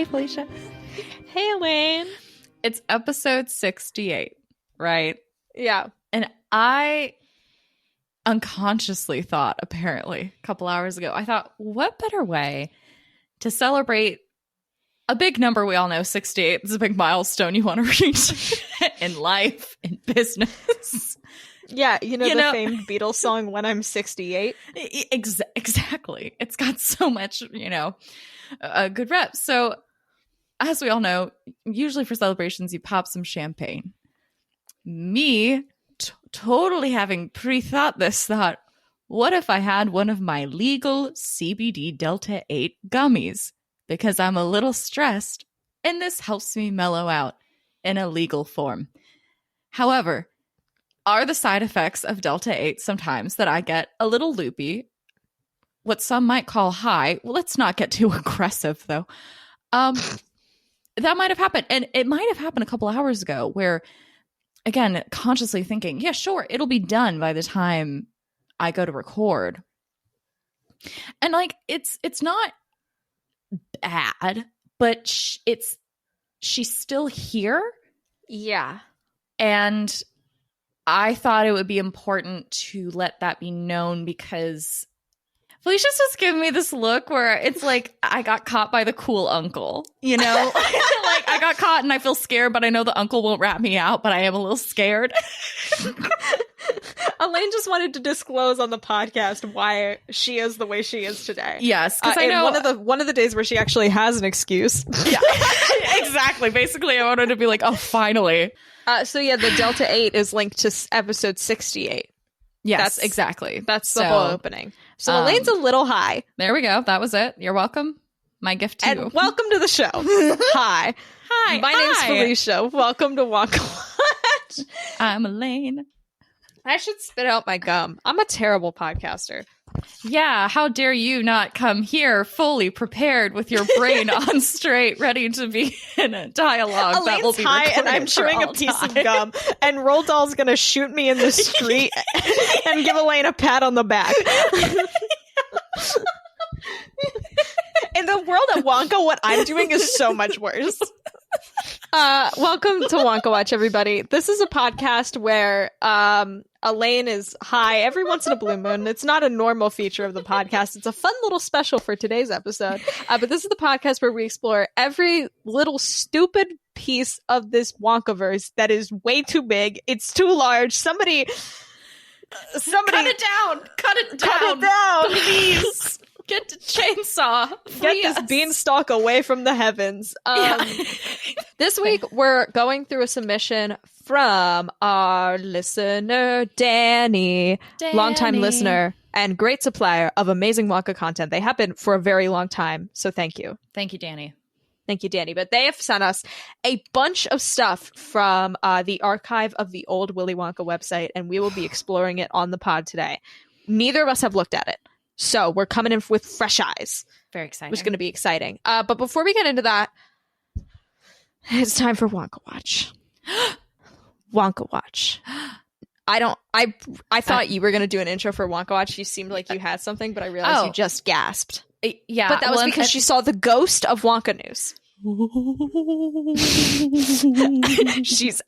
Hey, Felicia. Hey, Elaine. It's episode 68, right? Yeah. And I unconsciously thought, apparently, a couple hours ago, I thought, what better way to celebrate a big number we all know, 68. It's a big milestone you want to reach in life, in business. Yeah, you know the famed Beatles song, When I'm 68? Exactly. It's got so much, a good rep. So, as we all know, usually for celebrations, you pop some champagne. Me, totally having pre-thought this, thought, what if I had one of my legal CBD Delta 8 gummies? Because I'm a little stressed, and this helps me mellow out in a legal form. However, are the side effects of Delta 8 sometimes that I get a little loopy, what some might call high. Well, let's not get too aggressive, though. That might have happened. And it might have happened a couple hours ago where, again, consciously thinking, yeah, sure, it'll be done by the time I go to record. And it's not bad, but she's still here. Yeah. And I thought it would be important to let that be known because Felicia's just giving me this look where it's like I got caught by the cool uncle, like I got caught and I feel scared, but I know the uncle won't rat me out, but I am a little scared. Elaine just wanted to disclose on the podcast why she is the way she is today. Yes, because I know one of the days where she actually has an excuse. Yeah, exactly. Basically, I wanted to be like, oh, finally. So yeah, the Delta 8 is linked to episode 68. Yes, exactly. That's the whole opening. So Elaine's a little high. There we go. That was it. You're welcome. My gift to you. Welcome to the show. Hi. Hi. My name's Felicia. Welcome to Wonka Watch. I'm Elaine. I should spit out my gum. I'm a terrible podcaster. Yeah, how dare you not come here fully prepared with your brain on straight, ready to be in a dialogue Elaine's that will be high recorded and I'm chewing a piece of gum, and Roald Dahl's gonna shoot me in the street and give Elaine a pat on the back. In the world of Wonka, what I'm doing is so much worse. Welcome to Wonka Watch, everybody. This is a podcast where Elaine is high every once in a blue moon. It's not a normal feature of the podcast. It's a fun little special for today's episode. But this is the podcast where we explore every little stupid piece of this Wonkaverse that is way too big. It's too large. Somebody cut it down. Cut it down, please. Get the chainsaw. Get this beanstalk away from the heavens. This week, we're going through a submission from our listener, Danny. Longtime listener and great supplier of amazing Wonka content. They have been for a very long time, so thank you. Thank you, Danny. Thank you, Danny. But they have sent us a bunch of stuff from the archive of the old Willy Wonka website, and we will be exploring it on the pod today. Neither of us have looked at it. So we're coming in with fresh eyes. Very exciting. Which is going to be exciting. But before we get into that, it's time for Wonka Watch. Wonka Watch. I thought you were going to do an intro for Wonka Watch. You seemed like you had something, but I realized you just gasped. Yeah. But that was because she saw the ghost of Wonka News.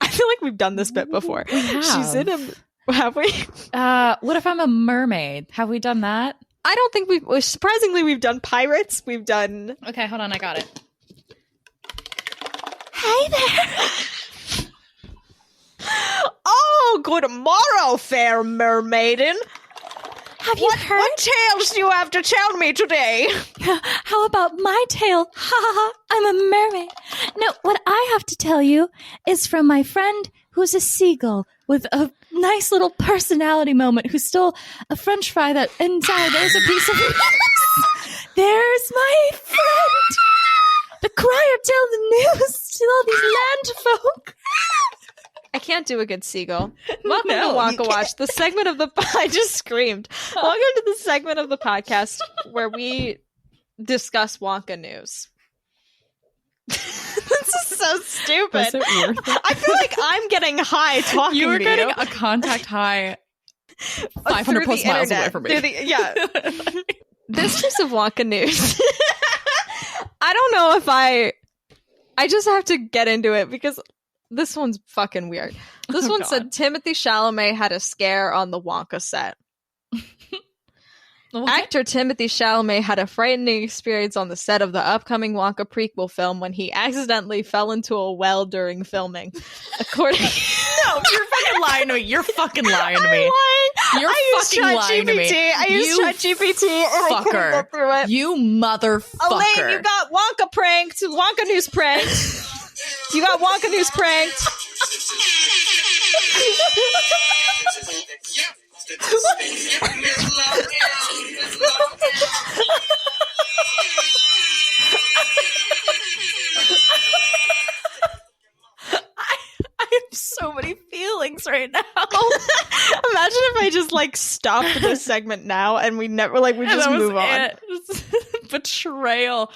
I feel like we've done this bit before. We have. She's in a... Have we? What if I'm a mermaid? Have we done that? I don't think surprisingly, we've done pirates. We've done... Okay, hold on. I got it. Hey there. Oh, good morrow, fair mermaiden. Have you heard? What tales do you have to tell me today? How about my tale? Ha ha ha, I'm a mermaid. No, what I have to tell you is from my friend who's a seagull with a nice little personality moment who stole a french fry that inside there's a piece of There's my friend. The crier tell the news to all these land folk. I can't do a good seagull. Welcome to No, Wonka Watch, the segment of the... I just screamed. Welcome to the segment of the podcast where we discuss Wonka news. This is so stupid. Was it worth it? I feel like I'm getting high talking You were to getting you. a contact high 500 Through plus the miles internet. away from me. This piece of Wonka news. I don't know if I I just have to get into it because this one's fucking weird. This one said Timothée Chalamet had a scare on the Wonka set. Actor Timothée Chalamet had a frightening experience on the set of the upcoming Wonka prequel film when he accidentally fell into a well during filming. According No, you're fucking lying to me. You're fucking lying to me. You're fucking lying to me. I used ChatGPT and I couldn't get through it. You motherfucker. Elaine, you got Wonka pranked. Wonka news pranked. You got Wonka news pranked. I have so many feelings right now. Imagine if I just like stopped this segment now and we never we just move on. Betrayal.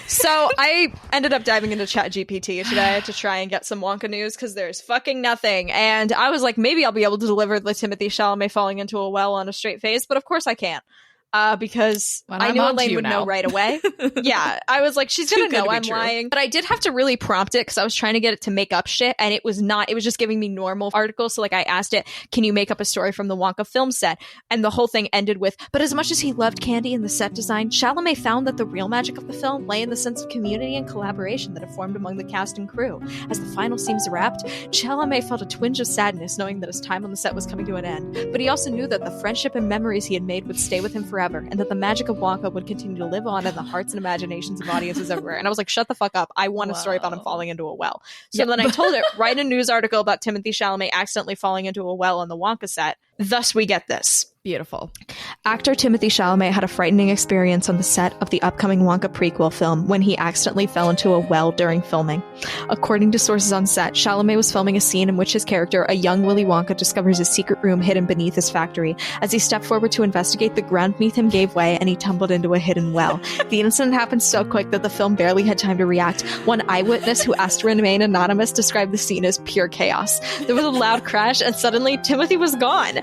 So I ended up diving into ChatGPT today to try and get some Wonka news because there's fucking nothing. And I was like, maybe I'll be able to deliver the Timothée Chalamet falling into a well on a straight face, but of course I can't. Because I knew Elaine would know right away. Yeah, I was like, she's gonna know I'm lying. But I did have to really prompt it because I was trying to get it to make up shit, and it was just giving me normal articles. So like I asked it, can you make up a story from the Wonka film set? And the whole thing ended with, but as much as he loved candy and the set design, Chalamet found that the real magic of the film lay in the sense of community and collaboration that had formed among the cast and crew. As the final scenes wrapped, Chalamet felt a twinge of sadness knowing that his time on the set was coming to an end. But he also knew that the friendship and memories he had made would stay with him forever, and that the magic of Wonka would continue to live on in the hearts and imaginations of audiences everywhere. And I was like, shut the fuck up. I want a story about him falling into a well. So then I told it, write a news article about Timothée Chalamet accidentally falling into a well on the Wonka set. Thus we get this. Beautiful. Actor Timothée Chalamet had a frightening experience on the set of the upcoming Wonka prequel film when he accidentally fell into a well during filming. According to sources on set, Chalamet was filming a scene in which his character, a young Willy Wonka, discovers a secret room hidden beneath his factory. As he stepped forward to investigate, the ground beneath him gave way and he tumbled into a hidden well. The incident happened so quick that the film barely had time to react. One eyewitness who asked to remain anonymous described the scene as pure chaos. There was a loud crash and suddenly Timothy was gone.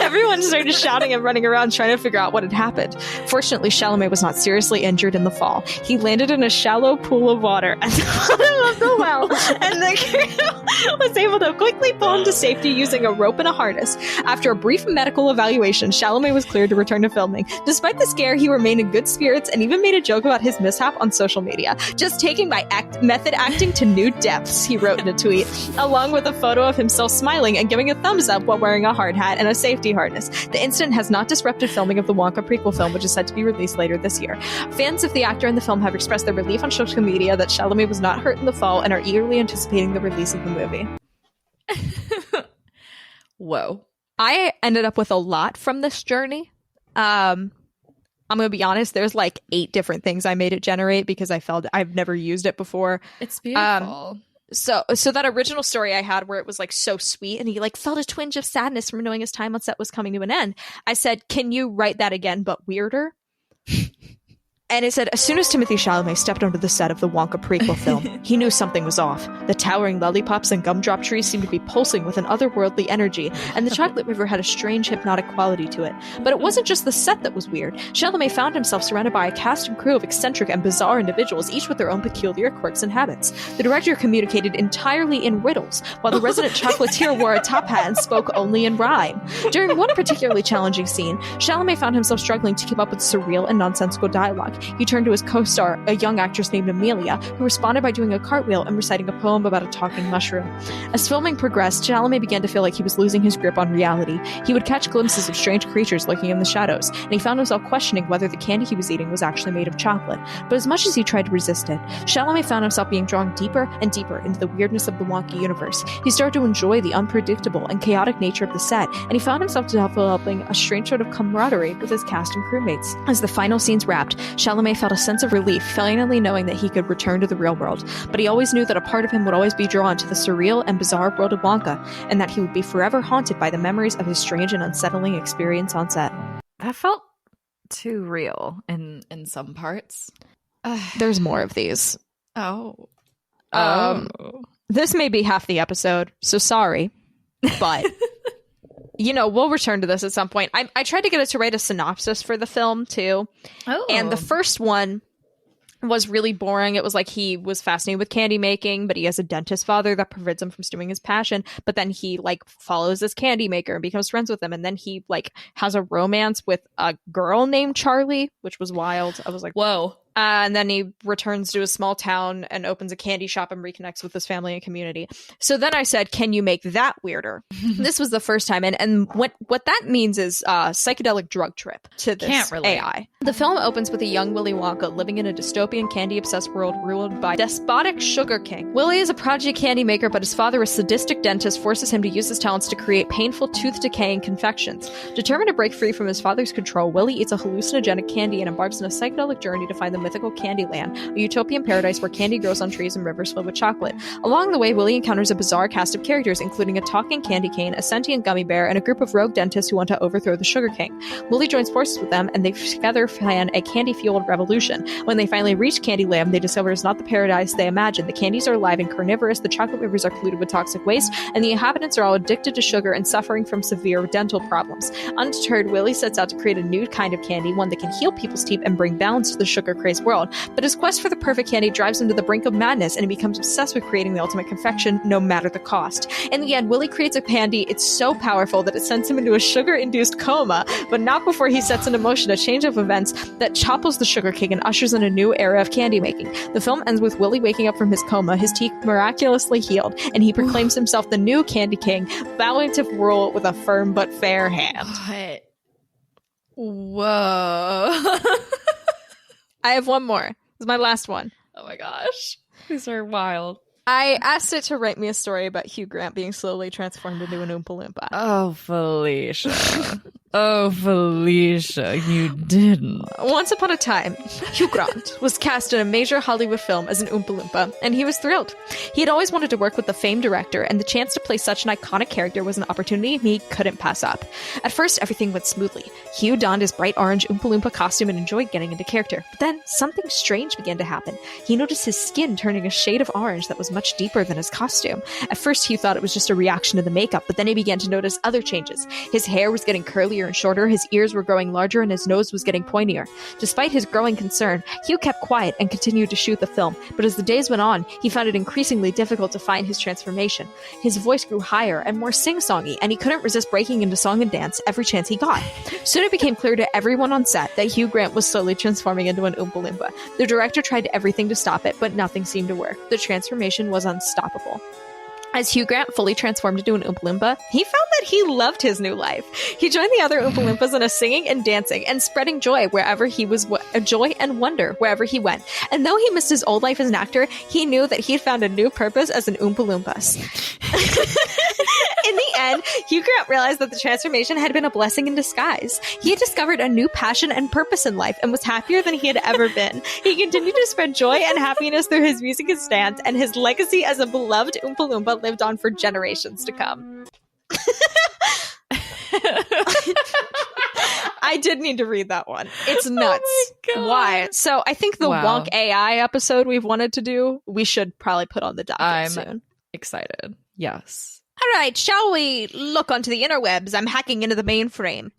Everyone started shouting and running around trying to figure out what had happened. Fortunately, Chalamet was not seriously injured in the fall. He landed in a shallow pool of water at the bottom of the well, and the crew was able to quickly pull him to safety using a rope and a harness. After a brief medical evaluation, Chalamet was cleared to return to filming. Despite the scare, he remained in good spirits and even made a joke about his mishap on social media. Just taking my method acting to new depths, he wrote in a tweet, along with a photo of himself smiling and giving a thumbs up while wearing a hard hat and a safety harness. The incident has not disrupted filming of the Wonka prequel film, which is set to be released later this year. Fans of the actor in the film have expressed their relief on social media that Chalamet was not hurt in the fall and are eagerly anticipating the release of the movie. Whoa. I ended up with a lot from this journey. I'm going to be honest, there's like 8 different things I made it generate because I felt I've never used it before. It's beautiful. So that original story I had where it was like so sweet and he like felt a twinge of sadness from knowing his time on set was coming to an end. I said, can you write that again, but weirder? And it said, as soon as Timothée Chalamet stepped onto the set of the Wonka prequel film, he knew something was off. The towering lollipops and gumdrop trees seemed to be pulsing with an otherworldly energy, and the chocolate river had a strange hypnotic quality to it. But it wasn't just the set that was weird. Chalamet found himself surrounded by a cast and crew of eccentric and bizarre individuals, each with their own peculiar quirks and habits. The director communicated entirely in riddles, while the resident chocolatier wore a top hat and spoke only in rhyme. During one particularly challenging scene, Chalamet found himself struggling to keep up with surreal and nonsensical dialogue. He turned to his co-star, a young actress named Amelia, who responded by doing a cartwheel and reciting a poem about a talking mushroom. As filming progressed, Chalamet began to feel like he was losing his grip on reality. He would catch glimpses of strange creatures lurking in the shadows, and he found himself questioning whether the candy he was eating was actually made of chocolate. But as much as he tried to resist it, Chalamet found himself being drawn deeper and deeper into the weirdness of the Wonka universe. He started to enjoy the unpredictable and chaotic nature of the set, and he found himself developing a strange sort of camaraderie with his cast and crewmates. As the final scenes wrapped, Chalamet felt a sense of relief, finally knowing that he could return to the real world. But he always knew that a part of him would always be drawn to the surreal and bizarre world of Wonka, and that he would be forever haunted by the memories of his strange and unsettling experience on set. That felt too real in some parts. There's more of these. Oh. This may be half the episode, so sorry, but we'll return to this at some point. I tried to get it to write a synopsis for the film too. Oh. And the first one was really boring. It was like he was fascinated with candy making, but he has a dentist father that prevents him from doing his passion. But then he like follows this candy maker and becomes friends with him. And then he like has a romance with a girl named Charlie, which was wild. I was like, whoa. And then he returns to a small town and opens a candy shop and reconnects with his family and community. So then I said, can you make that weirder? This was the first time. And what that means is psychedelic drug trip to this AI. The film opens with a young Willy Wonka living in a dystopian candy-obsessed world ruled by despotic Sugar King. Willy is a prodigy candy maker, but his father, a sadistic dentist, forces him to use his talents to create painful tooth-decaying confections. Determined to break free from his father's control, Willy eats a hallucinogenic candy and embarks on a psychedelic journey to find the mythical Candyland, a utopian paradise where candy grows on trees and rivers filled with chocolate. Along the way, Willy encounters a bizarre cast of characters, including a talking candy cane, a sentient gummy bear, and a group of rogue dentists who want to overthrow the Sugar King. Willy joins forces with them, and they together plan a candy-fueled revolution. When they finally reach Candyland, they discover it's not the paradise they imagined. The candies are alive and carnivorous, the chocolate rivers are polluted with toxic waste, and the inhabitants are all addicted to sugar and suffering from severe dental problems. Undeterred, Willy sets out to create a new kind of candy, one that can heal people's teeth and bring balance to the sugar-crazed world. But his quest for the perfect candy drives him to the brink of madness, and he becomes obsessed with creating the ultimate confection, no matter the cost. In the end, Willy creates a candy. It's so powerful that it sends him into a sugar-induced coma, but not before he sets in motion a change of events that topples the Sugar King and ushers in a new era of candy making. The film ends with Willy waking up from his coma, his teeth miraculously healed, and he proclaims himself the new Candy King, vowing to rule with a firm but fair hand. Whoa. I have one more. This is my last one. Oh my gosh. These are wild. I asked it to write me a story about Hugh Grant being slowly transformed into an Oompa Loompa. Oh, Felicia. Oh, Felicia, you didn't. Once upon a time, Hugh Grant was cast in a major Hollywood film as an Oompa Loompa, and he was thrilled. He had always wanted to work with the famed director, and the chance to play such an iconic character was an opportunity he couldn't pass up. At first, everything went smoothly. Hugh donned his bright orange Oompa Loompa costume and enjoyed getting into character. But then, something strange began to happen. He noticed his skin turning a shade of orange that was much deeper than his costume. At first, Hugh thought it was just a reaction to the makeup, but then he began to notice other changes. His hair was getting curlier and shorter, his ears were growing larger, and his nose was getting pointier. Despite his growing concern, Hugh kept quiet and continued to shoot the film, but as the days went on, he found it increasingly difficult to find his transformation. His voice grew higher and more sing-songy, and he couldn't resist breaking into song and dance every chance he got. Soon it became clear to everyone on set that Hugh Grant was slowly transforming into an Oompa Loompa. The director tried everything to stop it, but nothing seemed to work. The transformation was unstoppable. As Hugh Grant fully transformed into an Oompa Loompa, he found that he loved his new life. He joined the other Oompa Loompas in a singing and dancing and spreading joy wherever he was, joy and wonder wherever he went. And though he missed his old life as an actor, he knew that he had found a new purpose as an Oompa Loompas. In the end, Hugh Grant realized that the transformation had been a blessing in disguise. He had discovered a new passion and purpose in life and was happier than he had ever been. He continued to spread joy and happiness through his music and dance, and his legacy as a beloved Oompa Loompa lived on for generations to come. I did need to read that one. It's nuts. Oh Why? So I think the Wonk AI episode we've wanted to do, we should probably put on the docket soon. Excited. Yes. All right, shall we look onto the interwebs? I'm hacking into the mainframe.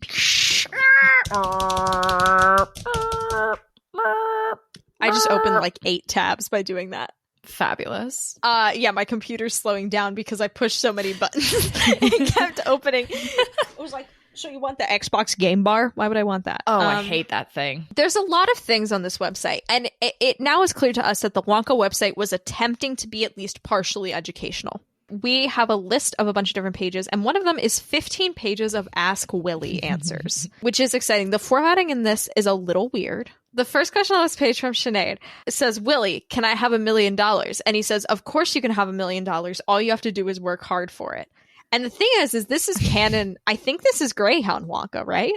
I just opened like 8 tabs by doing that. Fabulous. Yeah, my computer's slowing down because I pushed so many buttons. It kept opening. It was like, so you want the Xbox game bar? Why would I want that? Oh, I hate that thing. There's a lot of things on this website, and it now is clear to us that the Wonka website was attempting to be at least partially educational. We have a list of a bunch of different pages, and one of them is 15 pages of Ask Willy answers, which is exciting. The formatting in this is a little weird. The first question on this page from Sinead says, Willy, can I have $1 million? And he says, of course you can have $1 million. All you have to do is work hard for it. And the thing is this is canon. I think this is Greyhound Wonka, right?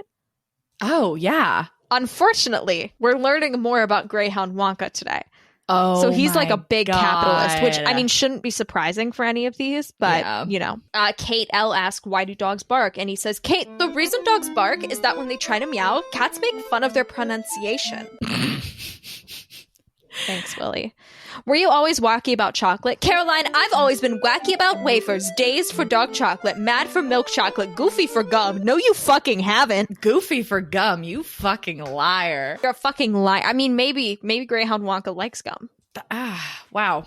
Oh, yeah. Unfortunately, we're learning more about Greyhound Wonka today. Oh, so he's like a big God. capitalist, which I mean shouldn't be surprising for any of these, but you know. Kate L asks, why do dogs bark? And he says, Kate, the reason dogs bark is that when they try to meow, cats make fun of their pronunciation. Thanks, Willy. Were you always wacky about chocolate? Caroline, I've always been wacky about wafers, dazed for dark chocolate, mad for milk chocolate, goofy for gum. No, you fucking haven't. Goofy for gum, you fucking liar. You're a fucking liar. I mean, maybe Greyhound Wonka likes gum. Wow.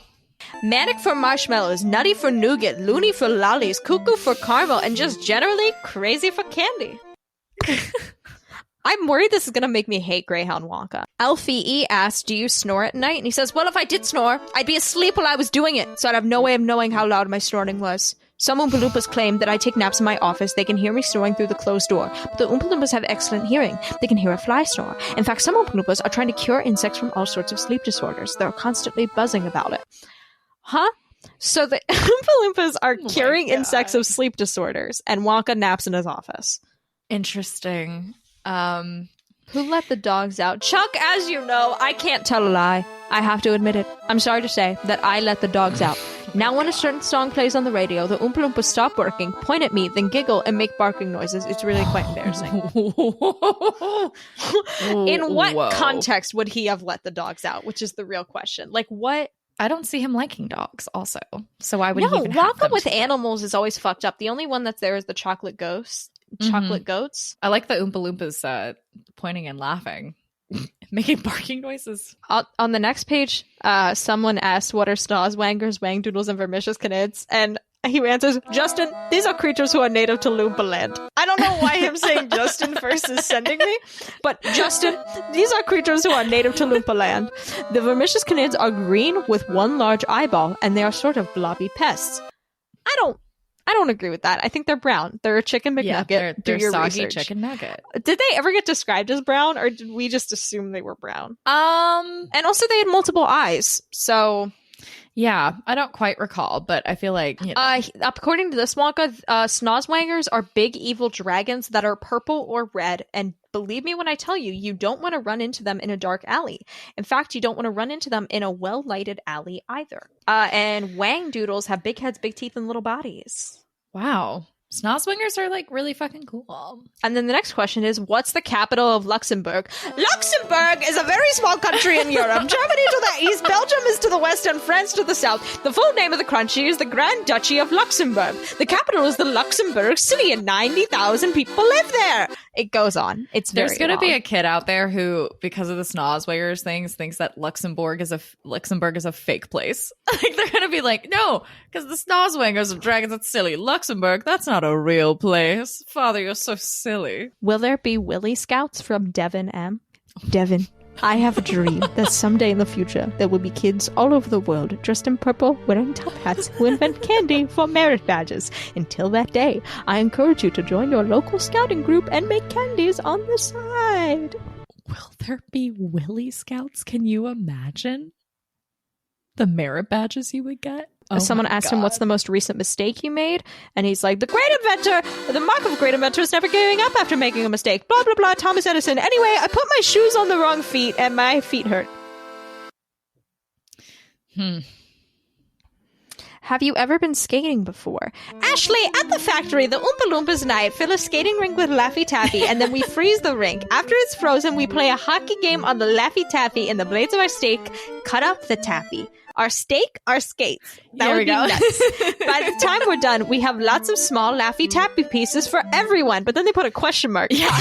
Manic for marshmallows, nutty for nougat, loony for lollies, cuckoo for caramel, and just generally crazy for candy. I'm worried this is going to make me hate Greyhound Wonka. Alfie E asks, do you snore at night? And he says, well, if I did snore, I'd be asleep while I was doing it, so I'd have no way of knowing how loud my snoring was. Some Oompa Loompas claim that I take naps in my office. They can hear me snoring through the closed door. But the Oompa Loompas have excellent hearing. They can hear a fly snore. In fact, some Oompa Loompas are trying to cure insects from all sorts of sleep disorders. They're constantly buzzing about it. Huh? So the Oompa Loompas are curing insects of sleep disorders, and Wonka naps in his office. Interesting. Who let the dogs out? Chuck, as you know, I can't tell a lie. I have to admit it. I'm sorry to say that I let the dogs out. Now when a certain song plays on the radio, the Oompa Loompas stop barking, point at me, then giggle and make barking noises. It's really quite embarrassing. In what context would he have let the dogs out? Which is the real question. Like, what? I don't see him liking dogs also. So why would he even have Wonka them with together? animals is always fucked up. The only one that's there is the chocolate ghost. Chocolate goats. I like the Oompa Loompas pointing and laughing. Making barking noises. On the next page, someone asks, what are Snozwangers, Wangdoodles, and Vermicious Canids? And he answers, Justin, these are creatures who are native to Loompa Land. I don't know why him saying Justin first is sending me, but Justin, these are creatures who are native to Loompa Land. The Vermicious Canids are green with one large eyeball, and they are sort of blobby pests. I don't agree with that. I think they're brown. They're a chicken McNugget. Yeah, they're your soggy research. chicken nugget. Did they ever get described as brown, or did we just assume they were brown? And also they had multiple eyes, so yeah, I don't quite recall, but I feel like according to this Wonka, Snozwangers are big evil dragons that are purple or red, and believe me when I tell you, you don't want to run into them in a dark alley. In fact, you don't want to run into them in a well-lighted alley either. And Wangdoodles have big heads, big teeth, and little bodies. Wow. Snozwingers are like really fucking cool. And then the next question is, what's the capital of Luxembourg? Luxembourg is a very small country in Europe. Germany to the east, Belgium is to the west, and France to the south. The full name of the country is the Grand Duchy of Luxembourg. The capital is the Luxembourg City, and 90,000 people live there. It goes on. It's very There's going to long. be a kid out there who, because of the Snozwingers things, thinks that Luxembourg is a fake place. Like they're going to be like, no, because the Snozwingers are dragons. That's silly. Luxembourg, that's not a real place. Father, you're so silly. Will there be Willy Scouts from Devon M? Devon, I have a dream that someday in the future there will be kids all over the world dressed in purple, wearing top hats, who invent candy for merit badges. Until that day, I encourage you to join your local scouting group and make candies on the side. Will there be Willy Scouts? Can you imagine the merit badges you would get? Someone asked him, what's the most recent mistake you made? And he's like, the great inventor, the mark of a great inventor is never giving up after making a mistake. Blah, blah, blah, Thomas Edison. Anyway, I put my shoes on the wrong feet and my feet hurt. Have you ever been skating before? Ashley, at the factory, the Oompa Loompas and I fill a skating rink with Laffy Taffy, and then we freeze the rink. After it's frozen, we play a hockey game on the Laffy Taffy, and the blades of our steak cut up the taffy. Our steak, our skates. That would be nuts. By the time we're done, we have lots of small Laffy Taffy pieces for everyone. But then they put a question mark. Yeah.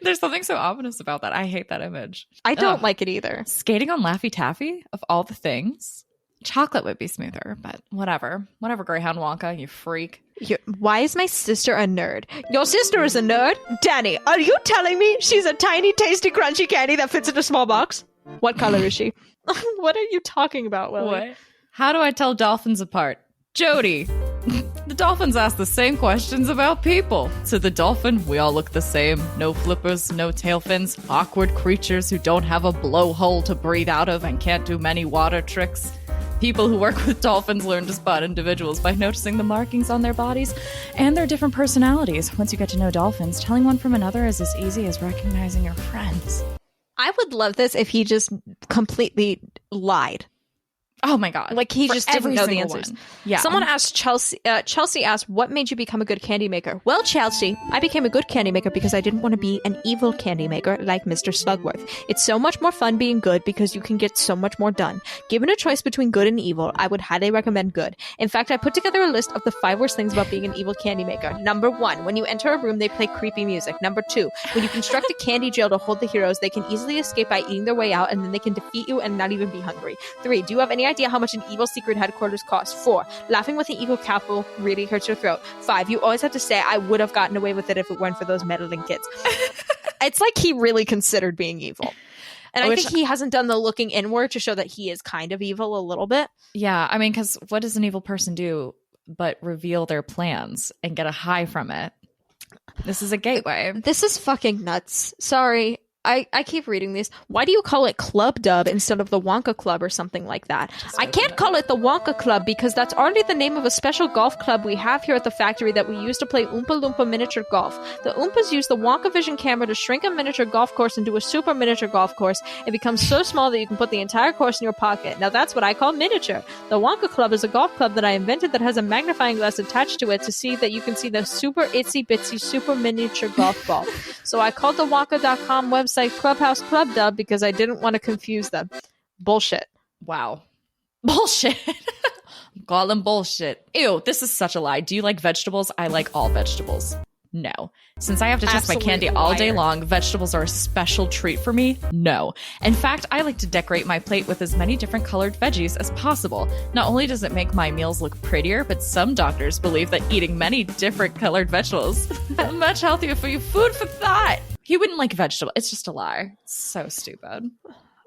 There's something so ominous about that. I hate that image. I don't like it either. Skating on Laffy Taffy, of all the things. Chocolate would be smoother, but whatever. Whatever, Greyhound Wonka, you freak. Why is my sister a nerd? Your sister is a nerd? Danny, are you telling me she's a tiny, tasty, crunchy candy that fits in a small box? What color is she? What are you talking about, Willie? What? How do I tell dolphins apart? Jody, the dolphins ask the same questions about people. To the dolphin, we all look the same. No flippers, no tail fins, awkward creatures who don't have a blowhole to breathe out of and can't do many water tricks. People who work with dolphins learn to spot individuals by noticing the markings on their bodies and their different personalities. Once you get to know dolphins, telling one from another is as easy as recognizing your friends. I would love this if he just completely lied. Oh my God. Like he For just didn't every know the single answers. one. Yeah. Someone asked Chelsea asked, what made you become a good candy maker? Well, Chelsea, I became a good candy maker because I didn't want to be an evil candy maker like Mr. Slugworth. It's so much more fun being good because you can get so much more done. Given a choice between good and evil, I would highly recommend good. In fact, I put together a list of the 5 worst things about being an evil candy maker. Number 1, when you enter a room, they play creepy music. Number 2, when you construct a candy jail to hold the heroes, they can easily escape by eating their way out, and then they can defeat you and not even be hungry. 3, do you have any idea how much an evil secret headquarters cost? 4, laughing with an evil couple really hurts your throat. 5, you always have to say, I would have gotten away with it if it weren't for those meddling kids. It's like he really considered being evil. And I think he hasn't done the looking inward to show that he is kind of evil a little bit. Yeah. I mean, because what does an evil person do but reveal their plans and get a high from it? This is a gateway. This is fucking nuts. Sorry. I keep reading these. Why do you call it Club Dub instead of the Wonka Club or something like that? I can't call it the Wonka Club because that's already the name of a special golf club we have here at the factory that we use to play Oompa Loompa miniature golf. The Oompas use the Wonka Vision camera to shrink a miniature golf course into a super miniature golf course. It becomes so small that you can put the entire course in your pocket. Now that's what I call miniature. The Wonka Club is a golf club that I invented that has a magnifying glass attached to it to see that you can see the super itsy bitsy super miniature golf ball. So I called the Wonka.com website Clubhouse Club Dub because I didn't want to confuse them. Bullshit. Wow. Bullshit. Call them bullshit. Ew, this is such a lie. Do you like vegetables? I like all vegetables. No. Since I have to taste my candy all day long, vegetables are a special treat for me? No. In fact, I like to decorate my plate with as many different colored veggies as possible. Not only does it make my meals look prettier, but some doctors believe that eating many different colored vegetables is much healthier for you. Food for thought. He wouldn't like vegetable. It's just a lie. It's so stupid.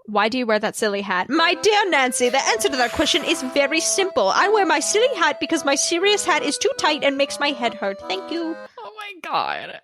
Why do you wear that silly hat? My dear Nancy, the answer to that question is very simple. I wear my silly hat because my serious hat is too tight and makes my head hurt. Thank you. Oh my God.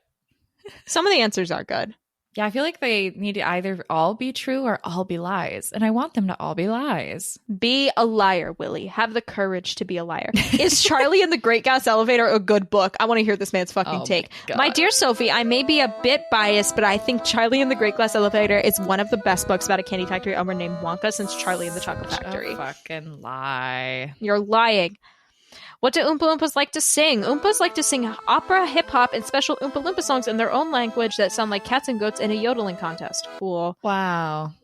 Some of the answers are good. Yeah, I feel like they need to either all be true or all be lies. And I want them to all be lies. Be a liar, Willie. Have the courage to be a liar. Is Charlie and the Great Gas Elevator a good book? I want to hear this man's fucking take. My dear Sophie, I may be a bit biased, but I think Charlie and the Great Glass Elevator is one of the best books about a candy factory owner named Wonka since Charlie and the Chocolate Factory. A fucking lie. You're lying. What do Oompa Loompas like to sing? Oompas like to sing opera, hip-hop, and special Oompa Loompa songs in their own language that sound like cats and goats in a yodeling contest. Cool. Wow.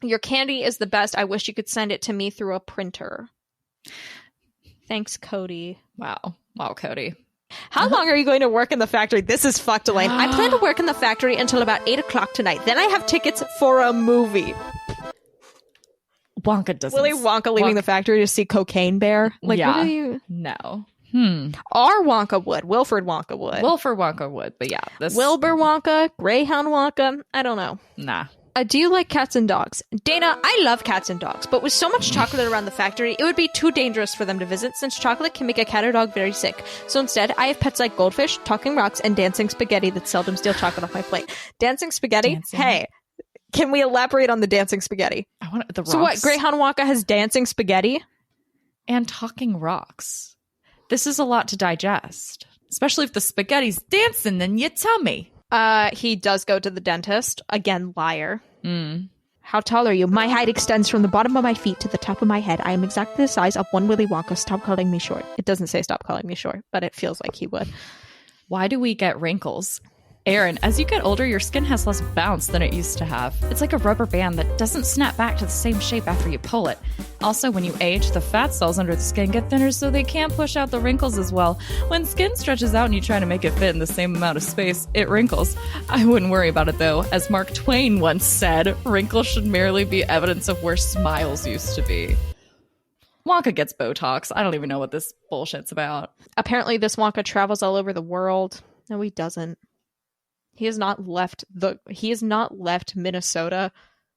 Your candy is the best. I wish you could send it to me through a printer. Thanks, Cody. Wow. Wow, Cody. How long are you going to work in the factory? This is fucked, Elaine. I plan to work in the factory until about 8 o'clock tonight. Then I have tickets for a movie. Wonka doesn't. Willy Wonka leaving the factory to see Cocaine Bear? Like, yeah. what are you? No. Our Wonka would. Wilfred Wonka would. Wilford Wonka would, but yeah. Wilbur Wonka, Greyhound Wonka. I don't know. Nah. Do you like cats and dogs? Dana, I love cats and dogs, but with so much chocolate around the factory, it would be too dangerous for them to visit since chocolate can make a cat or dog very sick. So instead, I have pets like goldfish, talking rocks, and dancing spaghetti that seldom steal chocolate off my plate. Dancing spaghetti? Hey. Can we elaborate on the dancing spaghetti? I want the rocks. So what, Greyhound Wonka has dancing spaghetti? And talking rocks. This is a lot to digest. Especially if the spaghetti's dancing in your tummy. He does go to the dentist. Again, liar. How tall are you? My height extends from the bottom of my feet to the top of my head. I am exactly the size of one Willy Wonka. Stop calling me short. It doesn't say stop calling me short, but it feels like he would. Why do we get wrinkles? Aaron, as you get older, your skin has less bounce than it used to have. It's like a rubber band that doesn't snap back to the same shape after you pull it. Also, when you age, the fat cells under the skin get thinner so they can't push out the wrinkles as well. When skin stretches out and you try to make it fit in the same amount of space, it wrinkles. I wouldn't worry about it though. As Mark Twain once said, wrinkles should merely be evidence of where smiles used to be. Wonka gets Botox. I don't even know what this bullshit's about. Apparently this Wonka travels all over the world. No, he doesn't. He has not left Minnesota.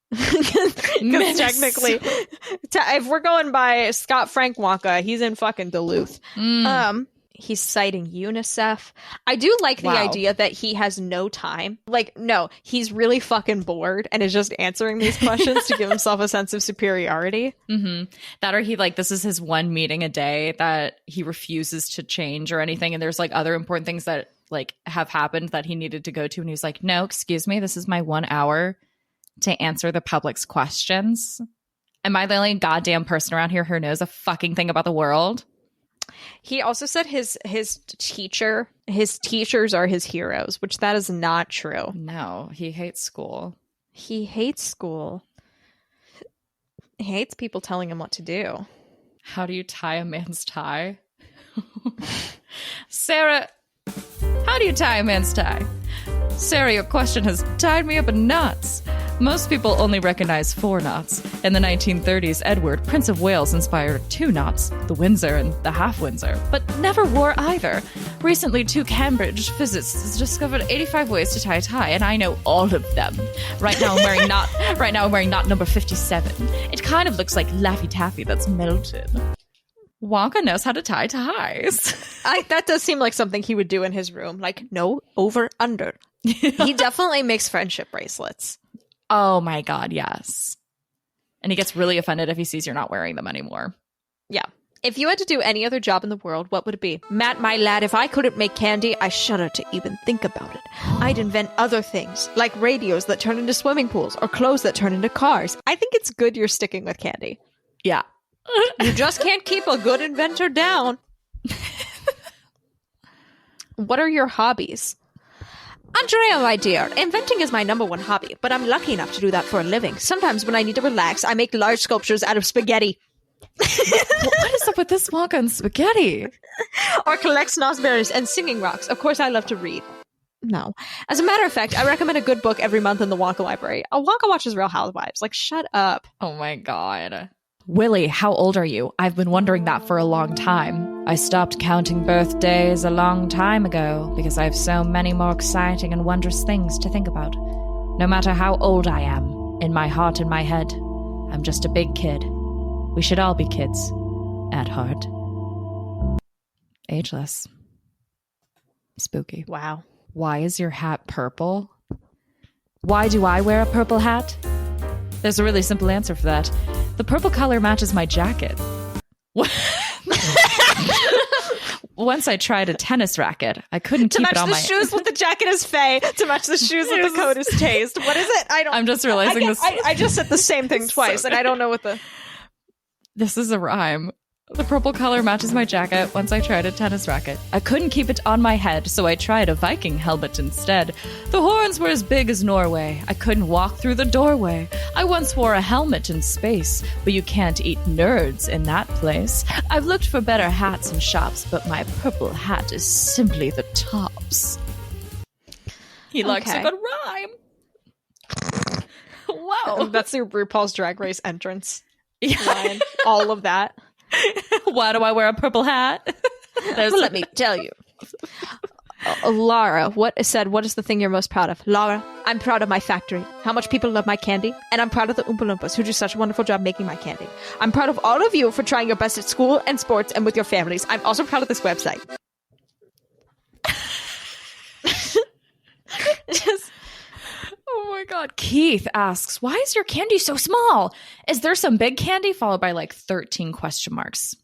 Because technically, if we're going by Scott Frank Wonka, he's in fucking Duluth. He's citing UNICEF. I do like the idea that he has no time. Like, no, he's really fucking bored and is just answering these questions to give himself a sense of superiority. That or he this is his one meeting a day that he refuses to change or anything. And there's other important things that have happened that he needed to go to. And he was like, no, excuse me, this is my 1 hour to answer the public's questions. Am I the only goddamn person around here who knows a fucking thing about the world? He also said his teachers are his heroes, which that is not true. No, he hates school. He hates school. He hates people telling him what to do. How do you tie a man's tie? Sarah, how do you tie a man's tie? Sarah, your question has tied me up in knots. Most people only recognize 4 knots. In the 1930s, Edward, Prince of Wales, inspired 2 knots, the Windsor and the Half Windsor, but never wore either. Recently, 2 Cambridge physicists discovered 85 ways to tie a tie, and I know all of them. Right now, I'm wearing knot number 57. It kind of looks like Laffy Taffy that's melted. Wonka knows how to tie ties. That does seem like something he would do in his room. Like, no, over, under. He definitely makes friendship bracelets. Oh my God, yes. And he gets really offended if he sees you're not wearing them anymore. Yeah. If you had to do any other job in the world, what would it be? Matt, my lad, if I couldn't make candy, I shudder to even think about it. I'd invent other things, like radios that turn into swimming pools or clothes that turn into cars. I think it's good you're sticking with candy. Yeah. You just can't keep a good inventor down. What are your hobbies? Andrea, my dear, inventing is my number 1 hobby, but I'm lucky enough to do that for a living. Sometimes when I need to relax, I make large sculptures out of spaghetti. What is up with this Wonka and spaghetti? Or collect snozzberries and singing rocks. Of course, I love to read. No. As a matter of fact, I recommend a good book every month in the Wonka library. Wonka watches Real Housewives. Like, shut up. Oh my God. Willie, how old are you? I've been wondering that for a long time. I stopped counting birthdays a long time ago because I have so many more exciting and wondrous things to think about. No matter how old I am, in my heart and my head, I'm just a big kid. We should all be kids, at heart. Ageless. Spooky. Wow. Why is your hat purple? Why do I wear a purple hat? There's a really simple answer for that. The purple color matches my jacket. Once I tried a tennis racket. I couldn't keep it on my... To match the shoes with the jacket is Faye. To match the shoes with the coat is Taste. What is it? I'm just realizing this... I just said the same thing twice, and I don't know what the... This is a rhyme. The purple color matches my jacket. Once I tried a tennis racket. I couldn't keep it on my head, so I tried a Viking helmet instead. The horns were as big as Norway. I couldn't walk through the doorway. I once wore a helmet in space, but you can't eat nerds in that place. I've looked for better hats in shops, but my purple hat is simply the tops. He likes a good rhyme. Wow. That's your RuPaul's Drag Race entrance. Yeah. Line. All of that. Why do I wear a purple hat? Well, let me tell you. Lara, what is the thing you're most proud of? Lara, I'm proud of my factory, how much people love my candy, and I'm proud of the Oompa Loompas who do such a wonderful job making my candy. I'm proud of all of you for trying your best at school and sports and with your families. I'm also proud of this website. Oh my God. Keith asks, why is your candy so small? Is there some big candy? Followed by like 13 question marks.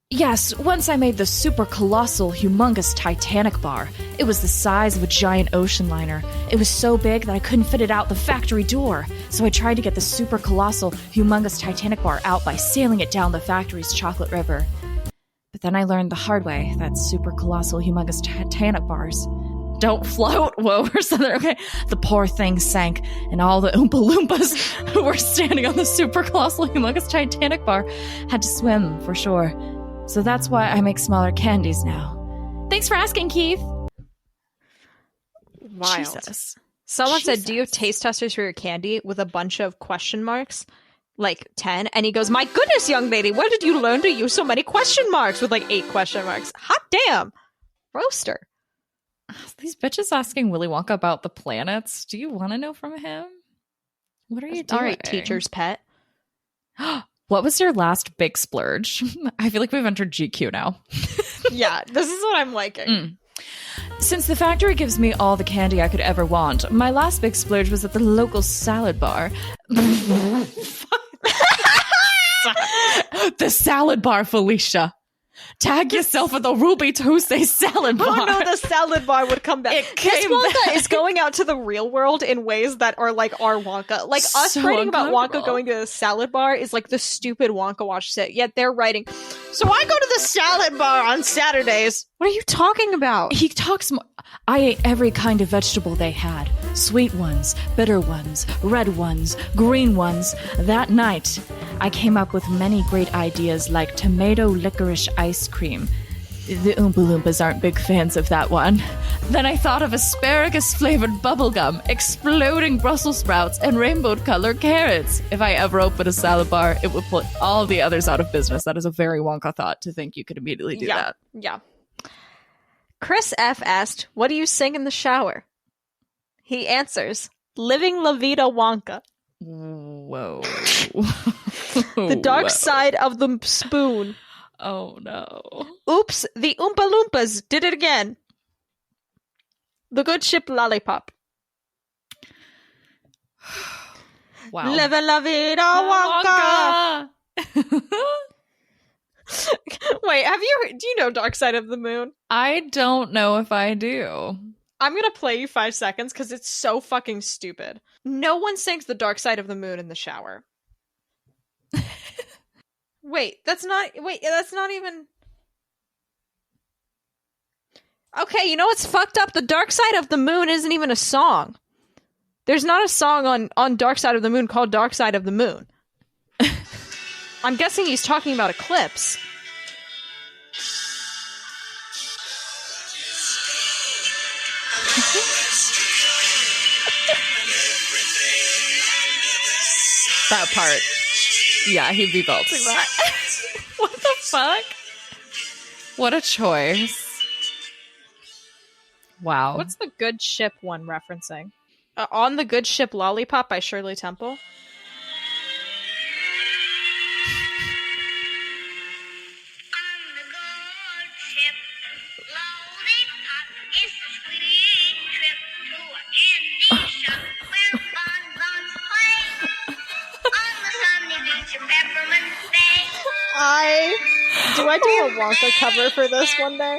Yes, once I made the super colossal, humongous Titanic bar. It was the size of a giant ocean liner. It was so big that I couldn't fit it out the factory door. So I tried to get the super colossal, humongous Titanic bar out by sailing it down the factory's chocolate river. But then I learned the hard way that super colossal, humongous Titanic bars don't float. Whoa, or something. Okay. The poor thing sank, and all the Oompa Loompas who were standing on the super colossal, humongous Titanic bar had to swim for shore. So that's why I make smaller candies now. Thanks for asking, Keith. Wild. Jesus. Someone said, do you have taste testers for your candy with a bunch of question marks? Like 10. And he goes, my goodness, young lady, where did you learn to use so many question marks with like 8 question marks? Hot damn. Roaster. These bitches asking Willy Wonka about the planets. Do you want to know from him? What are you doing? All right, teacher's pet. What was your last big splurge? I feel like we've entered GQ now. Yeah, this is what I'm liking. Since the factory gives me all the candy I could ever want, my last big splurge was at the local salad bar. The salad bar, Felicia. Tag yourself at the Ruby Tuesday salad bar. Oh no, the salad bar would come back. This Wonka is going out to the real world in ways that are like our Wonka. Like us So writing about Wonka uncomfortable. going to the salad bar is like the stupid Wonka watch set. Yet they're writing, so I go to the salad bar on Saturdays. What are you talking about? He talks more. I ate every kind of vegetable they had. Sweet ones, bitter ones, red ones, green ones. That night, I came up with many great ideas like tomato licorice ice cream. The Oompa Loompas aren't big fans of that one. Then I thought of asparagus-flavored bubblegum, exploding Brussels sprouts, and rainbow-colored carrots. If I ever open a salad bar, it would put all the others out of business. That is a very Wonka thought to think you could immediately do that. Yeah. Chris F. asked, what do you sing in the shower? He answers, Living La Vida Wonka. Whoa. The dark side of the spoon. Oh no. Oops, the Oompa Loompas did it again. The good ship lollipop. Wow. Living La Vida Wonka. Wait, do you know Dark Side of the Moon? I don't know if I do. I'm gonna play you 5 seconds because it's so fucking stupid. No one sings The Dark Side of the Moon in the shower. That's not even... Okay, you know what's fucked up? The Dark Side of the Moon isn't even a song. There's not a song on Dark Side of the Moon called Dark Side of the Moon. I'm guessing he's talking about Eclipse. That part. Yeah, he'd be belting that. What the fuck? What a choice. Wow. What's the Good Ship one referencing? On the Good Ship Lollipop by Shirley Temple? Do I do a Wonka cover for this one day?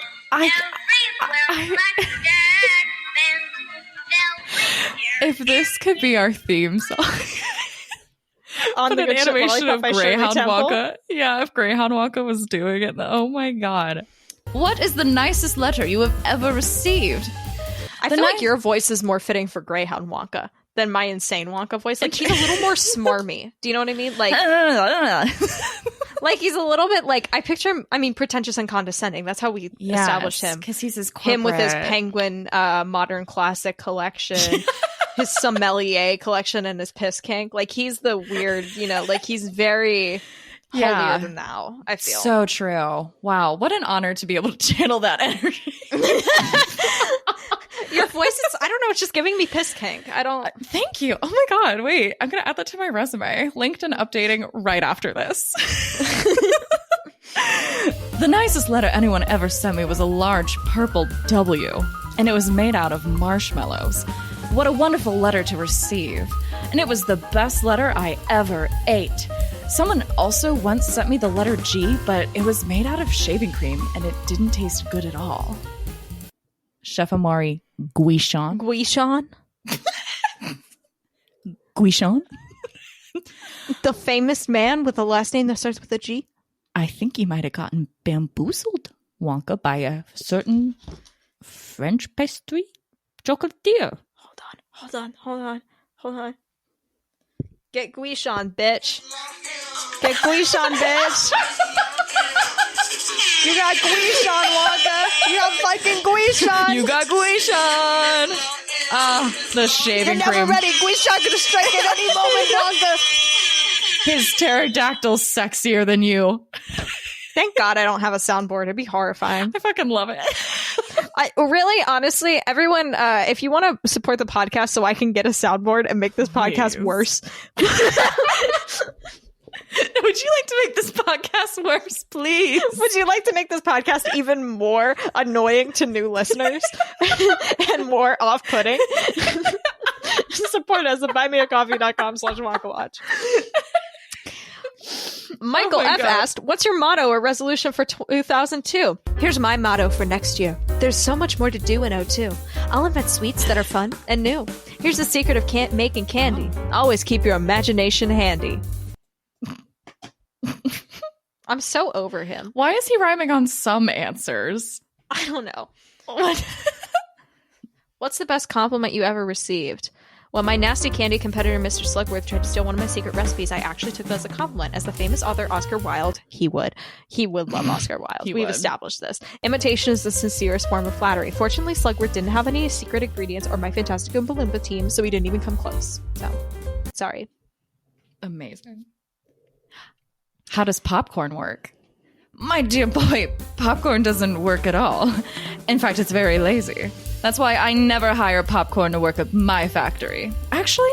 If this could be our theme song. On Put the an Good Ship animation Lollipop of by Shirley Greyhound Temple? Wonka. Yeah, if Greyhound Wonka was doing it. Oh my god. What is the nicest letter you have ever received? I feel like your voice is more fitting for Greyhound Wonka than my insane Wonka voice. Like, he's a little more smarmy. Do you know what I mean? Like, like he's a little bit like, I picture him, pretentious and condescending. That's how we established him. Because he's his corporate. Him with his Penguin modern classic collection, his sommelier collection, and his piss kink. Like, he's the weird, like he's very holier than thou, I feel. So true. Wow. What an honor to be able to channel that energy. Your voice is, I don't know, it's just giving me piss kink. I don't. Thank you. Oh my God. Wait, I'm going to add that to my resume. Linked and updating right after this. The nicest letter anyone ever sent me was a large purple W, and it was made out of marshmallows. What a wonderful letter to receive. And it was the best letter I ever ate. Someone also once sent me the letter G, but it was made out of shaving cream, and it didn't taste good at all. Chef Amari Guichon. Guichon? Guichon? The famous man with a last name that starts with a G? I think he might have gotten bamboozled, Wonka, by a certain French pastry chocolatier. Hold on. Get Guichon, bitch. Get Guichon, bitch. You got Guichon, Wonka. You got fucking Guichon. You got Guichon. The shaving You're cream. never ready. Guichon gonna strike at any moment, Wonka. His pterodactyl's sexier than you. Thank God I don't have a soundboard. It'd be horrifying. I fucking love it. Really, honestly, everyone, if you want to support the podcast so I can get a soundboard and make this podcast worse. Would you like to make this podcast worse, please? Would you like to make this podcast even more annoying to new listeners and more off-putting? Support us at buymeacoffee.com/WonkaWatch. Michael Oh my F. God. asked, what's your motto or resolution for 2002? Here's my motto for next year. There's so much more to do in 02. I'll invent sweets that are fun and new. Here's the secret of making candy. Always keep your imagination handy. I'm so over him. Why is he rhyming on some answers? I don't know. What? What's the best compliment you ever received? When my nasty candy competitor, Mr. Slugworth, tried to steal one of my secret recipes, I actually took that as a compliment. As the famous author Oscar Wilde, he would love Oscar Wilde. He We've would. established this. Imitation is the sincerest form of flattery. Fortunately, Slugworth didn't have any secret ingredients or my Fantastic Oompa Loompa team, so he didn't even come close. So, sorry. Amazing. How does popcorn work? My dear boy, popcorn doesn't work at all. In fact, it's very lazy. That's why I never hire popcorn to work at my factory. Actually,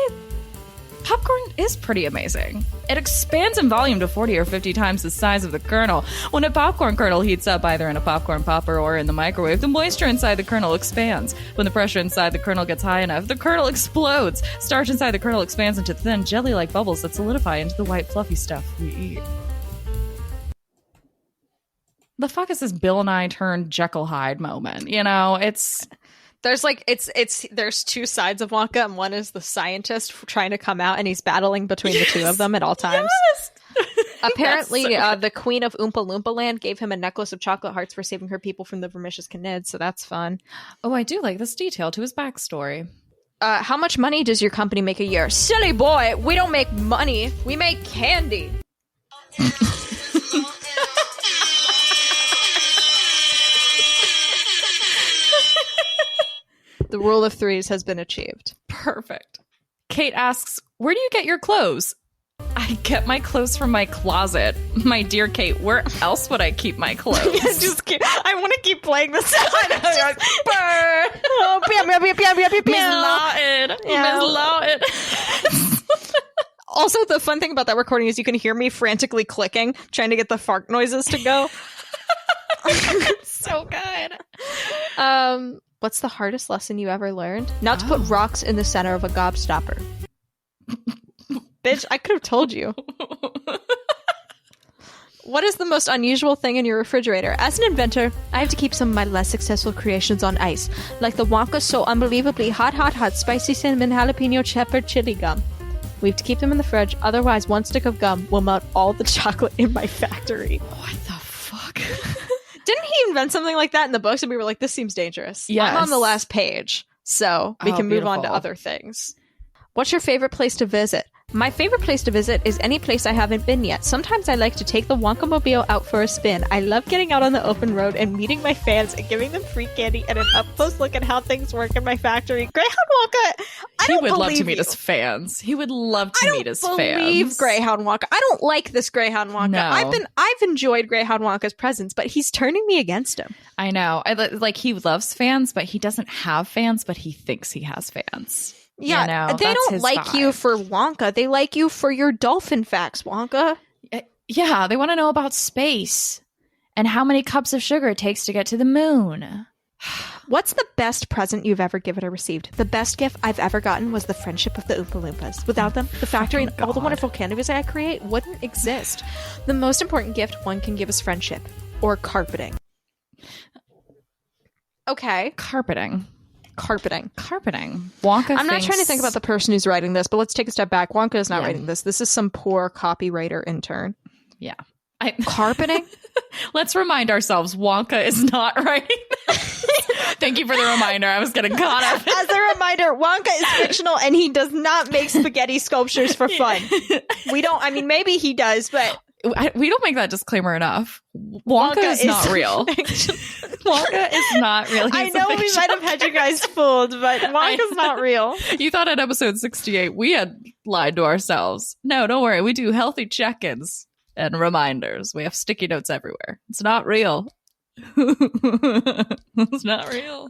popcorn is pretty amazing. It expands in volume to 40 or 50 times the size of the kernel. When a popcorn kernel heats up either in a popcorn popper or in the microwave, the moisture inside the kernel expands. When the pressure inside the kernel gets high enough, the kernel explodes. Starch inside the kernel expands into thin, jelly-like bubbles that solidify into the white, fluffy stuff we eat. The fuck is this Bill Nye turned Jekyll Hyde moment? You know, it's... There's like there's two sides of Wonka, and one is the scientist trying to come out, and he's battling between the two of them at all times. Yes! Apparently, That's so the queen of Oompa Loompa Land gave him a necklace of chocolate hearts for saving her people from the Vermicious Canids, so that's fun. Oh, I do like this detail to his backstory. How much money does your company make a year? Silly boy, we don't make money. We make candy. The rule of threes has been achieved. Perfect. Kate asks, where do you get your clothes? I get my clothes from my closet. My dear Kate, where else would I keep my clothes? I want to keep playing this. Miss Lawton. Also, the fun thing about that recording is you can hear me frantically clicking, trying to get the fart noises to go. So good. What's the hardest lesson you ever learned? Not to put rocks in the center of a gobstopper. Bitch, I could have told you. What is the most unusual thing in your refrigerator? As an inventor, I have to keep some of my less successful creations on ice, like the Wonka so unbelievably hot, spicy cinnamon jalapeno pepper chili gum. We have to keep them in the fridge, otherwise one stick of gum will melt all the chocolate in my factory. What the fuck? Didn't he invent something like that in the books? And we were like, this seems dangerous. Yes. I'm on the last page, so we can move on to beautiful. other things. What's your favorite place to visit? My favorite place to visit is any place I haven't been yet. Sometimes I like to take the Wonkamobile out for a spin. I love getting out on the open road and meeting my fans and giving them free candy and an up-close look at how things work in my factory. Greyhound Wonka, He would love to meet his fans. He would love to meet his fans. I don't believe Greyhound Wonka. I don't like this Greyhound Wonka. No. I've enjoyed Greyhound Wonka's presence, but he's turning me against him. I know. Like, he loves fans, but he doesn't have fans, but he thinks he has fans. Yeah, You know, they that's don't his like vibe. you for Wonka. They like you for your dolphin facts, Wonka. Yeah, they want to know about space and how many cups of sugar it takes to get to the moon. What's the best present you've ever given or received? The best gift I've ever gotten was the friendship of the Oompa Loompas. Without them, the factory and all the wonderful candies I create wouldn't exist. The most important gift one can give is friendship or carpeting. Okay. Carpeting. Wonka I'm not trying to think about the person who's writing this, but let's take a step back. Wonka is not Yeah. writing this. This is some poor copywriter intern. Yeah. Carpeting? Let's remind ourselves, Wonka is not writing this. Thank you for the reminder. I was getting caught up. As a reminder, Wonka is fictional and he does not make spaghetti sculptures for fun. Maybe he does, but We don't make that disclaimer enough. Wonka is not real. Wonka is not real. I He's a know we fiction. might have had you guys fooled, but Wonka's not real. You thought at episode 68 we had lied to ourselves. No, don't worry. We do healthy check-ins and reminders. We have sticky notes everywhere. It's not real. It's not real.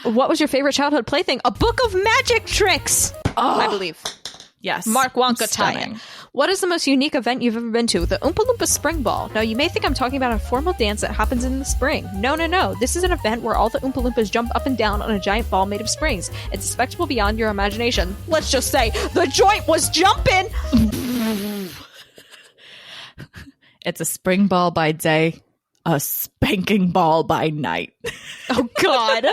What was your favorite childhood plaything? A book of magic tricks, I believe. Yes. Mark Wonka Stunning. tie-in. What is the most unique event you've ever been to? The Oompa Loompa Spring Ball. Now, you may think I'm talking about a formal dance that happens in the spring. No. This is an event where all the Oompa Loompas jump up and down on a giant ball made of springs. It's a spectacle beyond your imagination. Let's just say the joint was jumping! It's a spring ball by day, a spanking ball by night. Oh, God.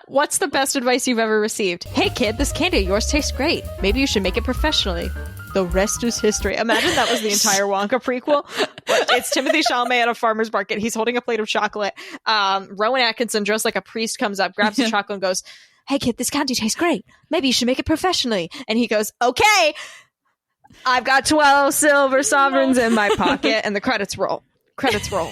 What's the best advice you've ever received? Hey, kid, this candy of yours tastes great. Maybe you should make it professionally. The rest is history. Imagine that was the entire Wonka prequel. It's Timothée Chalamet at a farmer's market. He's holding a plate of chocolate. Rowan Atkinson, dressed like a priest, comes up, grabs the chocolate and goes, hey, kid, this candy tastes great. Maybe you should make it professionally. And he goes, okay, I've got 12 silver sovereigns in my pocket. And the credits roll. Credits roll.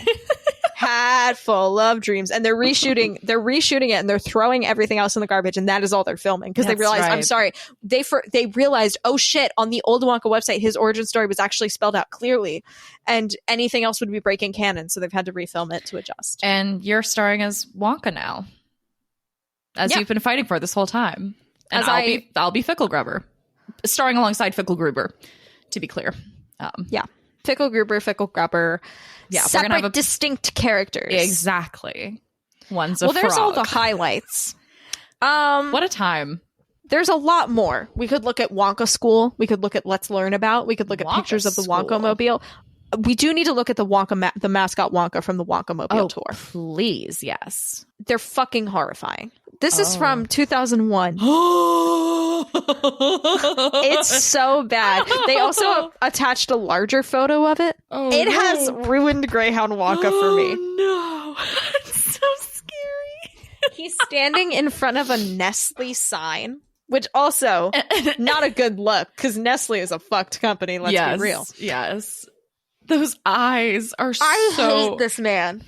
Hat full of dreams. And they're reshooting it and they're throwing everything else in the garbage, and that is all they're filming because they realized, I'm sorry, they realized, oh shit, on the old Wonka website his origin story was actually spelled out clearly and anything else would be breaking canon, so they've had to refilm it to adjust. And you're starring as Wonka now, as you've been fighting for this whole time. And I'll be Fickle Gruber, starring alongside Fickle Gruber, to be clear. Fickle Gruber. Yeah, separate, we're gonna have distinct characters. Exactly. One's a frog. There's all the highlights. What a time. There's a lot more. We could look at Wonka School. We could look at Let's Learn About. We could look at pictures of the Wonka Mobile. We do need to look at the Wonka, the mascot Wonka from the Wonka Mobile tour. Please, yes. They're fucking horrifying. This is from 2001. It's so bad. They also attached a larger photo of it. It has ruined Greyhound Wonka for me. No. It's so scary. He's standing in front of a Nestle sign, which also not a good look because Nestle is a fucked company. Let's be real. Yes. Those eyes are I hate this man.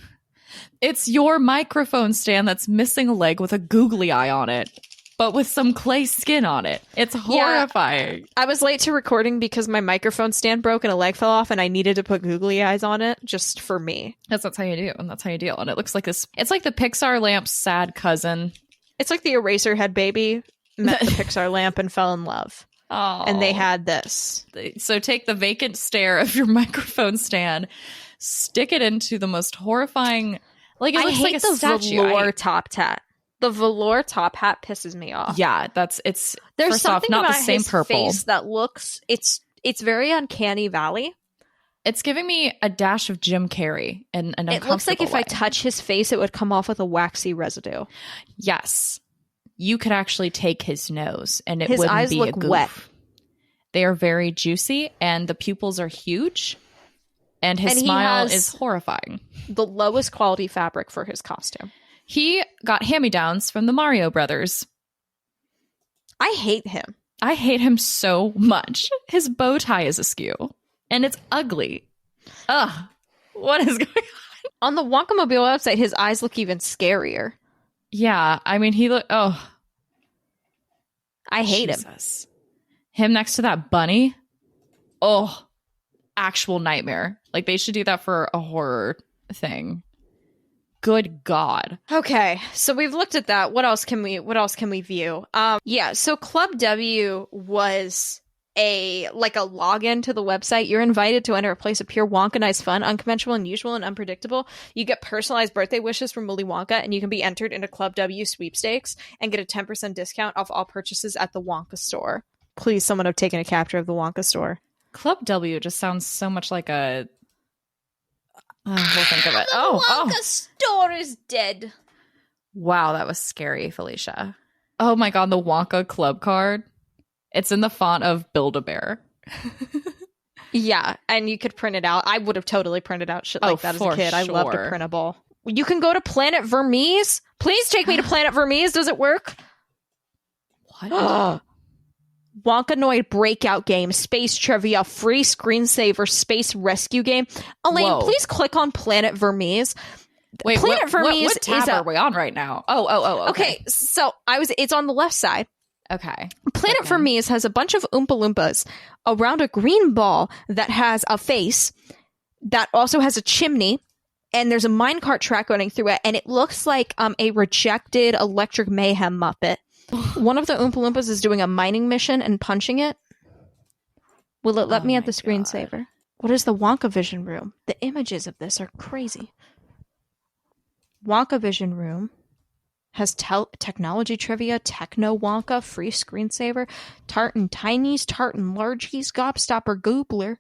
It's your microphone stand that's missing a leg with a googly eye on it, but with some clay skin on it. It's horrifying. I was late to recording because my microphone stand broke and a leg fell off and I needed to put googly eyes on it just for me. That's how you do. And that's how you deal. And it looks like this. It's like the Pixar lamp's sad cousin. It's like the Eraserhead baby met the Pixar lamp and fell in love. Oh. And they had this. So take the vacant stare of your microphone stand, stick it into the most horrifying. Like it looks like a statue. Velour top hat. The velour top hat pisses me off. Yeah, there's first something off, not about the same his purple. Face that looks it's very uncanny valley. It's giving me a dash of Jim Carrey and an it looks like if I touch his face, it would come off with a waxy residue. Yes, you could actually take his nose, and his wouldn't eyes be look a goof. wet. They are very juicy, and the pupils are huge. And his smile is horrifying. The lowest quality fabric for his costume. He got hand-me-downs from the Mario brothers. I hate him. I hate him so much. His bow tie is askew. And it's ugly. Ugh. What is going on? On the Wonka Mobile website, his eyes look even scarier. Yeah. I mean, I hate him. Him next to that bunny. Oh. Actual nightmare. Like they should do that for a horror thing. Good God. Okay, so we've looked at that. What else can we view? So Club W was a login to the website. You're invited to enter a place of pure Wonkanized fun, unconventional, unusual, and unpredictable. You get personalized birthday wishes from Willy Wonka, and you can be entered into Club W sweepstakes and get a 10% discount off all purchases at the Wonka store. Please, someone have taken a capture of the Wonka store. Club W just sounds so much like a... we'll think of it. The Wonka store is dead. Wow, that was scary, Felicia. Oh my God, the Wonka club card. It's in the font of Build-A-Bear. Yeah, and you could print it out. I would have totally printed out shit like that as a kid. Sure. I loved a printable. You can go to Planet Vermees. Please take me to Planet Vermees. Does it work? What? Wonkanoid breakout game, space trivia, free screensaver, space rescue game. Elaine, please click on Planet Vermees. Wait, Planet Vermees what tab are we on right now? Oh. Okay, so it's on the left side. Okay. Planet Vermees has a bunch of Oompa Loompas around a green ball that has a face that also has a chimney, and there's a minecart track running through it, and it looks like a rejected Electric Mayhem Muppet. One of the Oompa Loompas is doing a mining mission and punching it. Will it let me at the screensaver? What is the Wonka Vision Room? The images of this are crazy. Wonka Vision Room. Has technology trivia, techno Wonka, free screensaver, tartan tinies, tartan largies, gobstopper gobbler,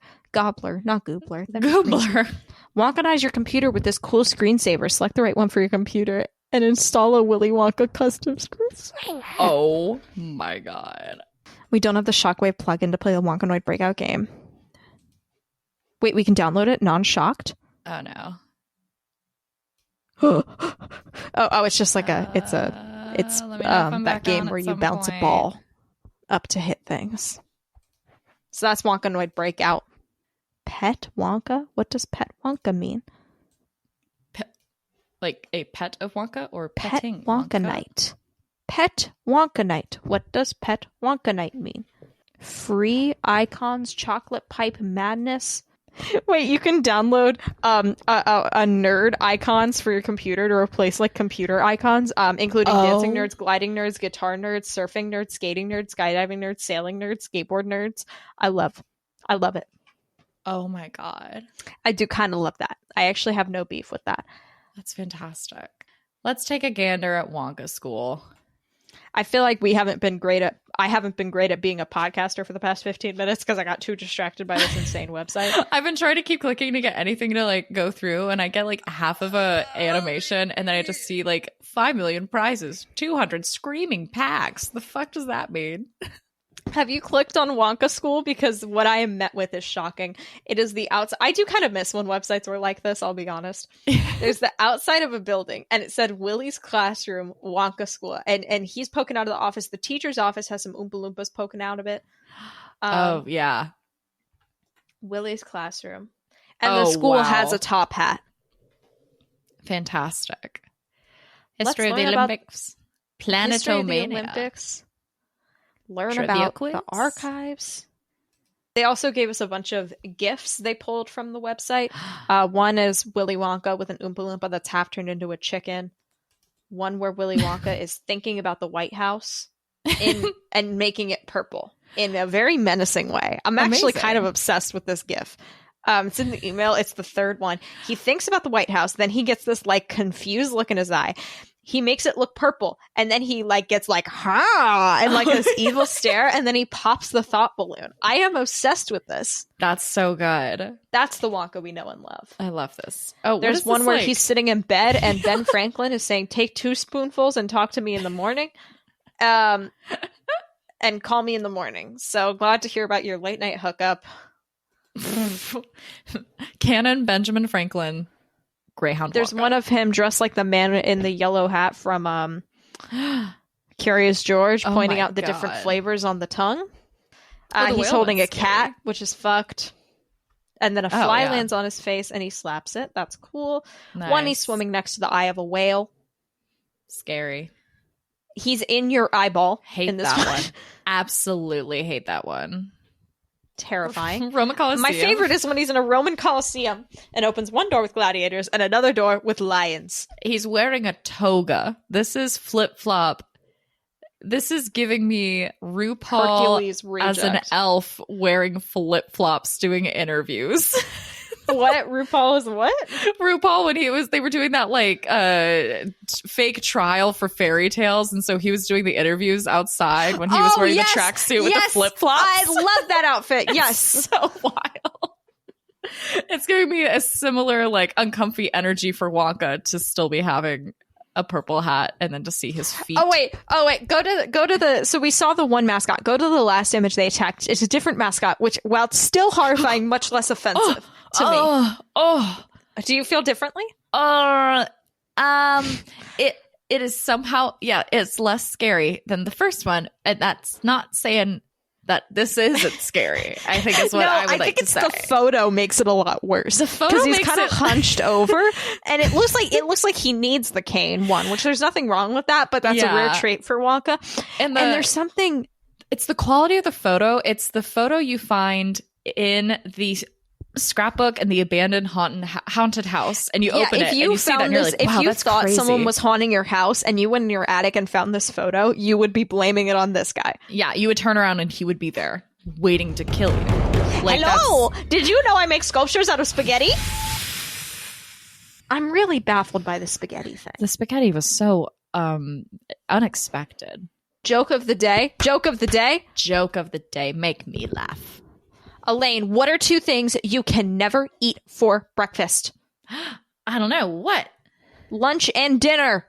not goobler. Goobler. Wonkanize your computer with this cool screensaver. Select the right one for your computer and install a Willy Wonka custom screensaver. Oh my god. We don't have the Shockwave plugin to play the Wonkanoid Breakout game. Wait, we can download it non-shocked? Oh no. oh, it's just like it's that game where you bounce a ball up to hit things. So that's Wonkanoid Breakout. Pet Wonka? What does Pet Wonka mean? Like a pet of Wonka or Pet petting Wonka Night. Pet Wonka Night. What does Pet Wonka Night mean? Free icons, chocolate pipe madness. Wait, you can download a nerd icons for your computer to replace like computer icons, including dancing nerds, gliding nerds, guitar nerds, surfing nerds, skating nerds, skydiving nerds, sailing nerds, skateboard nerds. I love it. Oh my god. I do kind of love that. I actually have no beef with that. That's fantastic. Let's take a gander at Wonka School. I feel like I haven't been great at being a podcaster for the past 15 minutes because I got too distracted by this insane website. I've been trying to keep clicking to get anything to like go through, and I get like half of a animation, and then I just see like 5 million prizes, 200 screaming packs. The fuck does that mean? Have you clicked on Wonka School? Because what I am met with is shocking. It is the outside. I do kind of miss when websites were like this, I'll be honest. There's the outside of a building, and it said Willie's Classroom, Wonka School. And he's poking out of the office. The teacher's office has some Oompa Loompas poking out of it. Oh, yeah. Willie's Classroom. And the school has a top hat. Fantastic. History of the Olympics. Planetomania. Olympics. Learn Trivia about quiz. the archives. They also gave us a bunch of GIFs they pulled from the website. One is Willy Wonka with an Oompa Loompa that's half turned into a chicken. One where Willy Wonka is thinking about the White House and making it purple in a very menacing way. I'm actually kind of obsessed with this GIF. It's in the email. It's the third one. He thinks about the White House. Then he gets this like confused look in his eye. He makes it look purple, and then he like gets like ha and like this evil stare, and then he pops the thought balloon. I am obsessed with this. That's so good. That's the Wonka we know and love. I love this. Oh, there's one where he's sitting in bed, and Ben Franklin is saying, "Take 2 spoonfuls and talk to me in the morning, and call me in the morning." So glad to hear about your late night hookup. Canon Benjamin Franklin. Greyhound There's Wonka. one of him dressed like the man in the yellow hat from Curious George, pointing out the different flavors on the tongue. He's holding a cat, which is fucked. And then a fly lands on his face and he slaps it. That's cool. Nice. One, he's swimming next to the eye of a whale. Scary. He's in your eyeball. Hate that one. Absolutely hate that one. Terrifying. Roman Coliseum. My favorite is when he's in a Roman Coliseum and opens one door with gladiators and another door with lions. He's wearing a toga. This is flip-flop. This is giving me RuPaul as an elf wearing flip-flops doing interviews. What? RuPaul is what? RuPaul when they were doing that like fake trial for fairy tales, and so he was doing the interviews outside when he was wearing the tracksuit with the flip-flops. I love that outfit. Yes. So wild. It's giving me a similar like uncomfy energy for Wonka to still be having a purple hat and then to see his feet. Oh wait. Go to the so we saw the one mascot. Go to the last image they attacked. It's a different mascot, which while it's still horrifying, much less offensive to me. Do you feel differently? It is somehow it's less scary than the first one, and that's not saying that this isn't scary. I think is what I would like to say. The photo makes it a lot worse. The photo because he's makes kind of hunched over, and it looks like he needs the cane one, which there's nothing wrong with that, but that's a rare trait for Wonka. And there's something. It's the quality of the photo. It's the photo you find in the scrapbook and the abandoned haunted house, and you open it and you see that and you're like, wow, if you that's thought crazy. Someone was haunting your house and you went in your attic and found this photo, you would be blaming it on this guy. Yeah, you would turn around and he would be there waiting to kill you. Like, hello, did you know I make sculptures out of spaghetti? I'm really baffled by the spaghetti thing. The spaghetti was so unexpected. Joke of the day. Joke of the day. Joke of the day. Make me laugh. Elaine, what are 2 things you can never eat for breakfast? I don't know. What? Lunch and dinner.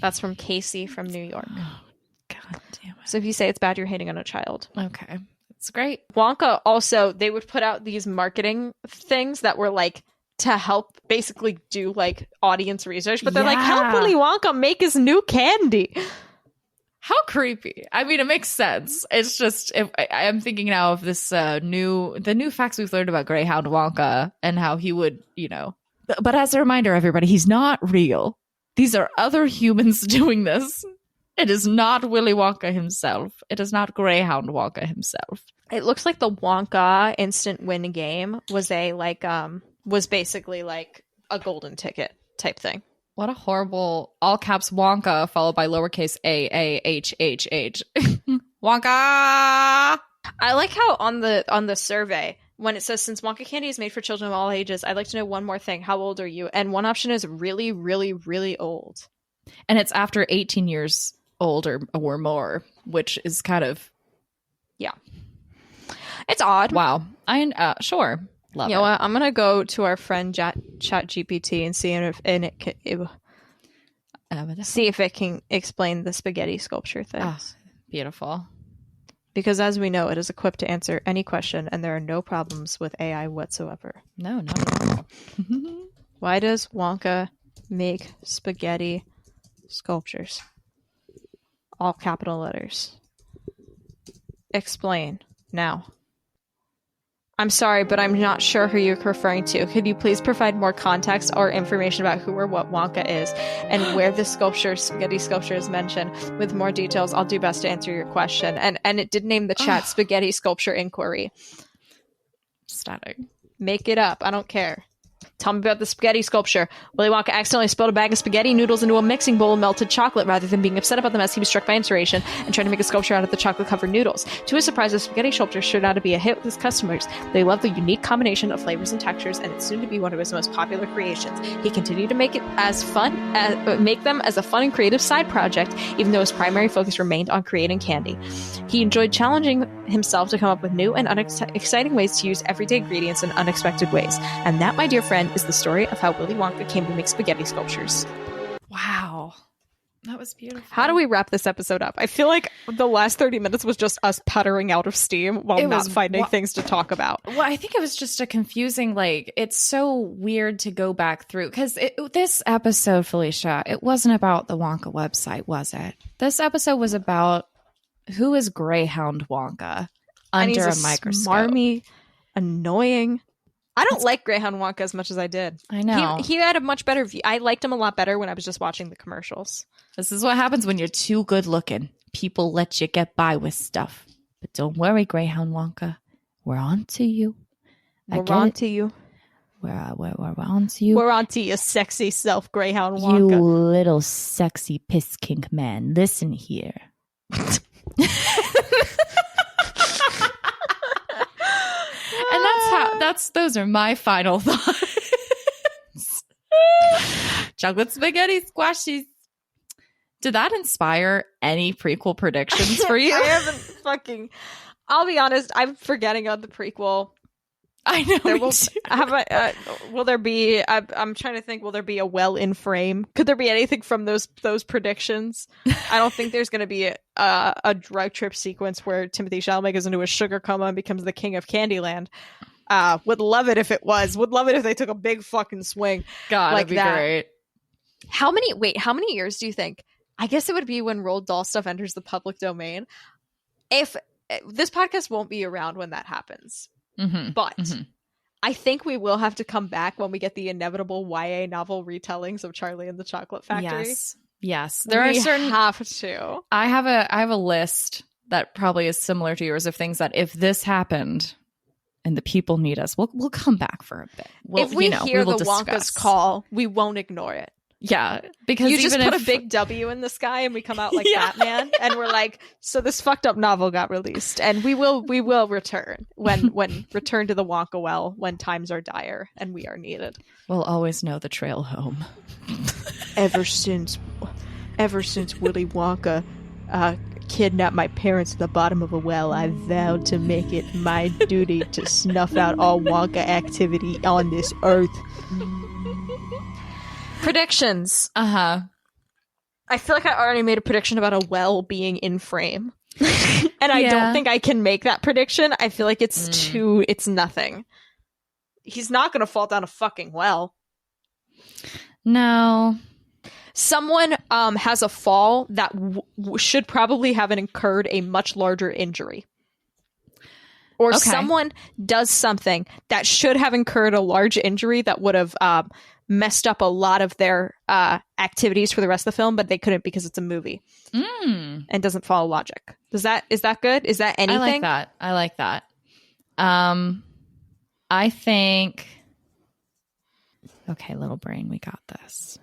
That's from Casey from New York. Oh, God damn it. So if you say it's bad, you're hating on a child. Okay. It's great. Wonka also, they would put out these marketing things that were like to help basically do like audience research, but they're like, help Willy Wonka make his new candy. How creepy. I mean, it makes sense. It's just, I'm thinking now of this the new facts we've learned about Greyhound Wonka and how he would, but as a reminder, everybody, he's not real. These are other humans doing this. It is not Willy Wonka himself. It is not Greyhound Wonka himself. It looks like the Wonka instant win game was was basically like a golden ticket type thing. What a horrible all caps Wonka followed by lowercase a-h-h-h. Wonka! I like how on the survey when it says since Wonka candy is made for children of all ages, I'd like to know one more thing. How old are you? And one option is really, really, really old. And it's after 18 years old or more, which is kind of it's odd. Wow. Sure. Love you it. know what? I'm gonna go to our friend ChatGPT and see if it can explain the spaghetti sculpture thing. Oh, beautiful. Because as we know, it is equipped to answer any question, and there are no problems with AI whatsoever. No, not at all. Why does Wonka make spaghetti sculptures? All capital letters. Explain now. I'm sorry, but I'm not sure who you're referring to. Could you please provide more context or information about who or what Wonka is and where the spaghetti sculpture is mentioned? With more details, I'll do best to answer your question. And it did name the chat spaghetti sculpture inquiry. Stunning. Make it up. I don't care. Tell me about the spaghetti sculpture. Willy Wonka accidentally spilled a bag of spaghetti noodles into a mixing bowl of melted chocolate. Rather than being upset about the mess, he was struck by inspiration and tried to make a sculpture out of the chocolate-covered noodles. To his surprise, the spaghetti sculpture turned out to be a hit with his customers. They loved the unique combination of flavors and textures, and it's soon to be one of his most popular creations. He continued to make them as a fun and creative side project, even though his primary focus remained on creating candy. He enjoyed challenging himself to come up with new and exciting ways to use everyday ingredients in unexpected ways. And that, my dear friend, is the story of how Willy Wonka came to make spaghetti sculptures. Wow. That was beautiful. How do we wrap this episode up? I feel like the last 30 minutes was just us puttering out of steam while not finding things to talk about. Well, I think it was just a confusing, it's so weird to go back through. Because this episode, Felicia, it wasn't about the Wonka website, was it? This episode was about who is Greyhound Wonka under a microscope. Smarmy, annoying. I don't like Greyhound Wonka as much as I did. I know. He had a much better view. I liked him a lot better when I was just watching the commercials. This is what happens when you're too good looking. People let you get by with stuff. But don't worry, Greyhound Wonka. We're on to you. We're on to you. We're on to you. We're on to your sexy self, Greyhound Wonka. You little sexy piss kink man. Listen here. And those are my final thoughts. Chocolate spaghetti squashies. Did that inspire any prequel predictions for you? I haven't I'll be honest, I'm forgetting on the prequel. I know. Will there be? I'm trying to think. Will there be a well in frame? Could there be anything from those predictions? I don't think there's going to be a drug trip sequence where Timothy Chalamet goes into a sugar coma and becomes the king of Candyland. Would love it if it was. Would love it if they took a big fucking swing. God, like that'd be that. great. How many years do you think? I guess it would be when Roald Dahl stuff enters the public domain. If this podcast won't be around when that happens. Mm-hmm. But I think we will have to come back when we get the inevitable YA novel retellings of Charlie and the Chocolate Factory. Yes. There are certain have to. I have a list that probably is similar to yours of things that if this happened and the people need us, we'll come back for a bit. If we hear the Wonka's call, we won't ignore it. Yeah, because you just put a big W in the sky and we come out like Batman, and we're like, so this fucked up novel got released, and we will return when return to the Wonka well when times are dire and we are needed. We'll always know the trail home. ever since Willy Wonka kidnapped my parents at the bottom of a well, I vowed to make it my duty to snuff out all Wonka activity on this earth. Predictions. Uh-huh. I feel like I already made a prediction about a well being in frame. And I don't think I can make that prediction. I feel like it's nothing. He's not going to fall down a fucking well. No. Someone has a fall that should probably have incurred a much larger injury. Or someone does something that should have incurred a large injury that would have messed up a lot of their activities for the rest of the film, but they couldn't because it's a movie and doesn't follow logic. Is that good? Is that anything? I like that. I think. Okay, little brain, we got this.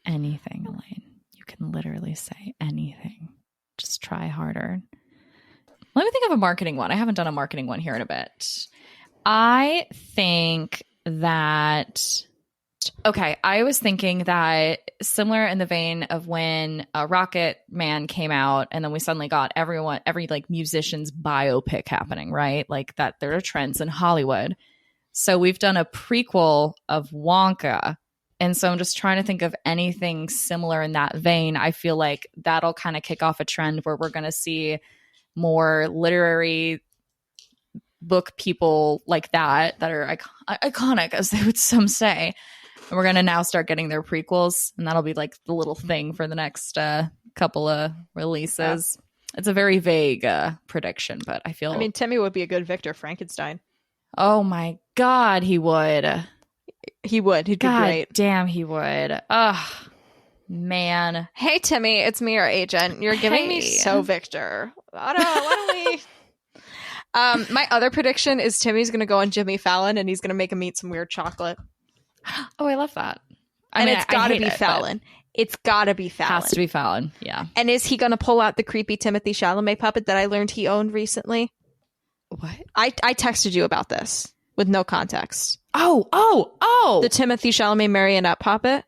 Anything, Elaine. You can literally say anything. Just try harder. Let me think of a marketing one. I haven't done a marketing one here in a bit. I think that... Okay, I was thinking that similar in the vein of when Rocket Man came out, and then we suddenly got every like musician's biopic happening, right? Like that there are trends in Hollywood. So we've done a prequel of Wonka. And so I'm just trying to think of anything similar in that vein. I feel like that'll kind of kick off a trend where we're going to see more literary book people like that are iconic, as they would some say. And we're going to now start getting their prequels. And that'll be like the little thing for the next couple of releases. Yeah. It's a very vague prediction, but I feel... I mean, Timmy would be a good Victor Frankenstein. Oh my God, he would. He would. He'd be great. Damn, he would. Ugh, man. Hey, Timmy, it's me, your agent. You're giving me so Victor. Why don't we... my other prediction is Timmy's going to go on Jimmy Fallon and he's going to make him eat some weird chocolate. Oh, I love that. It's got to be Fallon. It's got to be Fallon. Has to be Fallon, yeah. And is he going to pull out the creepy Timothée Chalamet puppet that I learned he owned recently? What? I texted you about this with no context. Oh! The Timothée Chalamet marionette puppet.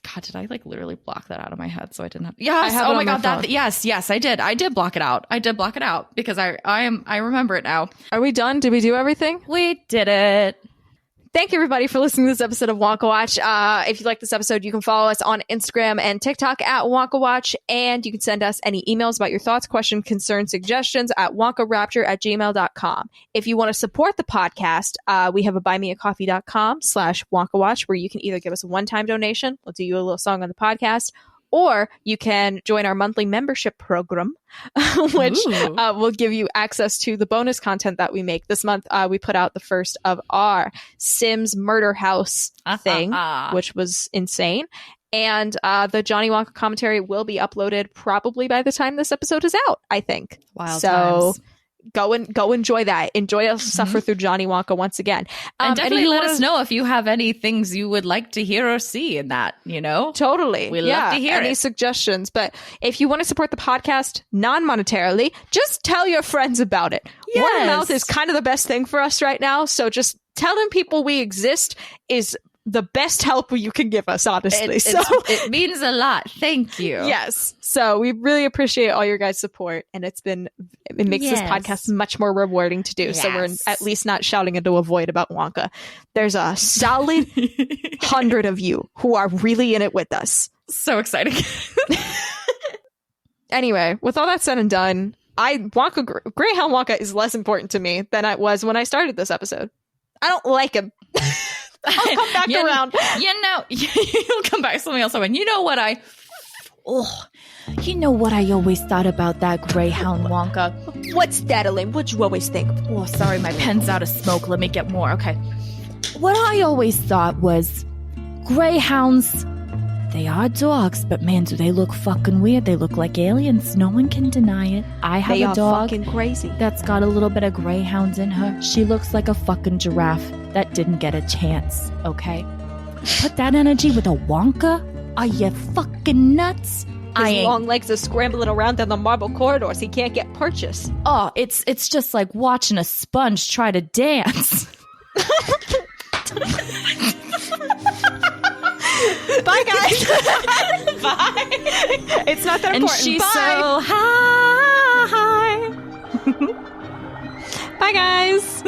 God, did I like literally block that out of my head so I didn't have... Yes! Oh my God, yes, I did. I did block it out. Because I remember it now. Are we done? Did we do everything? We did it. Thank you, everybody, for listening to this episode of Wonka Watch. If you like this episode, you can follow us on Instagram and TikTok at Wonka Watch, and you can send us any emails about your thoughts, questions, concerns, suggestions at wonkarapture@gmail.com. If you want to support the podcast, we have a buymeacoffee.com/Wonka Watch, where you can either give us a one-time donation, we'll do you a little song on the podcast, or you can join our monthly membership program, which will give you access to the bonus content that we make. This month, we put out the first of our Sims Murder House thing, which was insane. And the Johnny Wonka commentary will be uploaded probably by the time this episode is out, I think. Wild times. Go enjoy that. Enjoy us suffer through Johnny Wonka once again. And definitely let us know if you have any things you would like to hear or see in that, Totally. We love to hear any suggestions. But if you want to support the podcast non-monetarily, just tell your friends about it. Yes. Word of mouth is kind of the best thing for us right now. So just telling people we exist is the best help you can give us, honestly. It means a lot. Thank you. Yes. So we really appreciate all your guys' support, and it makes this podcast much more rewarding to do. Yes. So we're at least not shouting into a void about Wonka. There's a solid 100 of you who are really in it with us. So exciting. Anyway, with all that said and done, Greyhound Wonka is less important to me than it was when I started this episode. I don't like him. I'll come back around. You'll come back. Something else. You know what I always thought about that Greyhound Wonka? What's that, Elaine? What'd you always think? Oh, sorry, my pen's out of smoke. Let me get more. Okay. What I always thought was greyhounds, they are dogs, but man, do they look fucking weird. They look like aliens. No one can deny it. I have a dog fucking crazy that's got a little bit of greyhound in her. She looks like a fucking giraffe that didn't get a chance, okay? Put that energy with a Wonka? Are you fucking nuts? His long legs are scrambling around down the marble corridors. He can't get purchase. Oh, it's just like watching a sponge try to dance. Bye, guys. Bye. It's not that And important. she's Bye. so high. Bye, guys.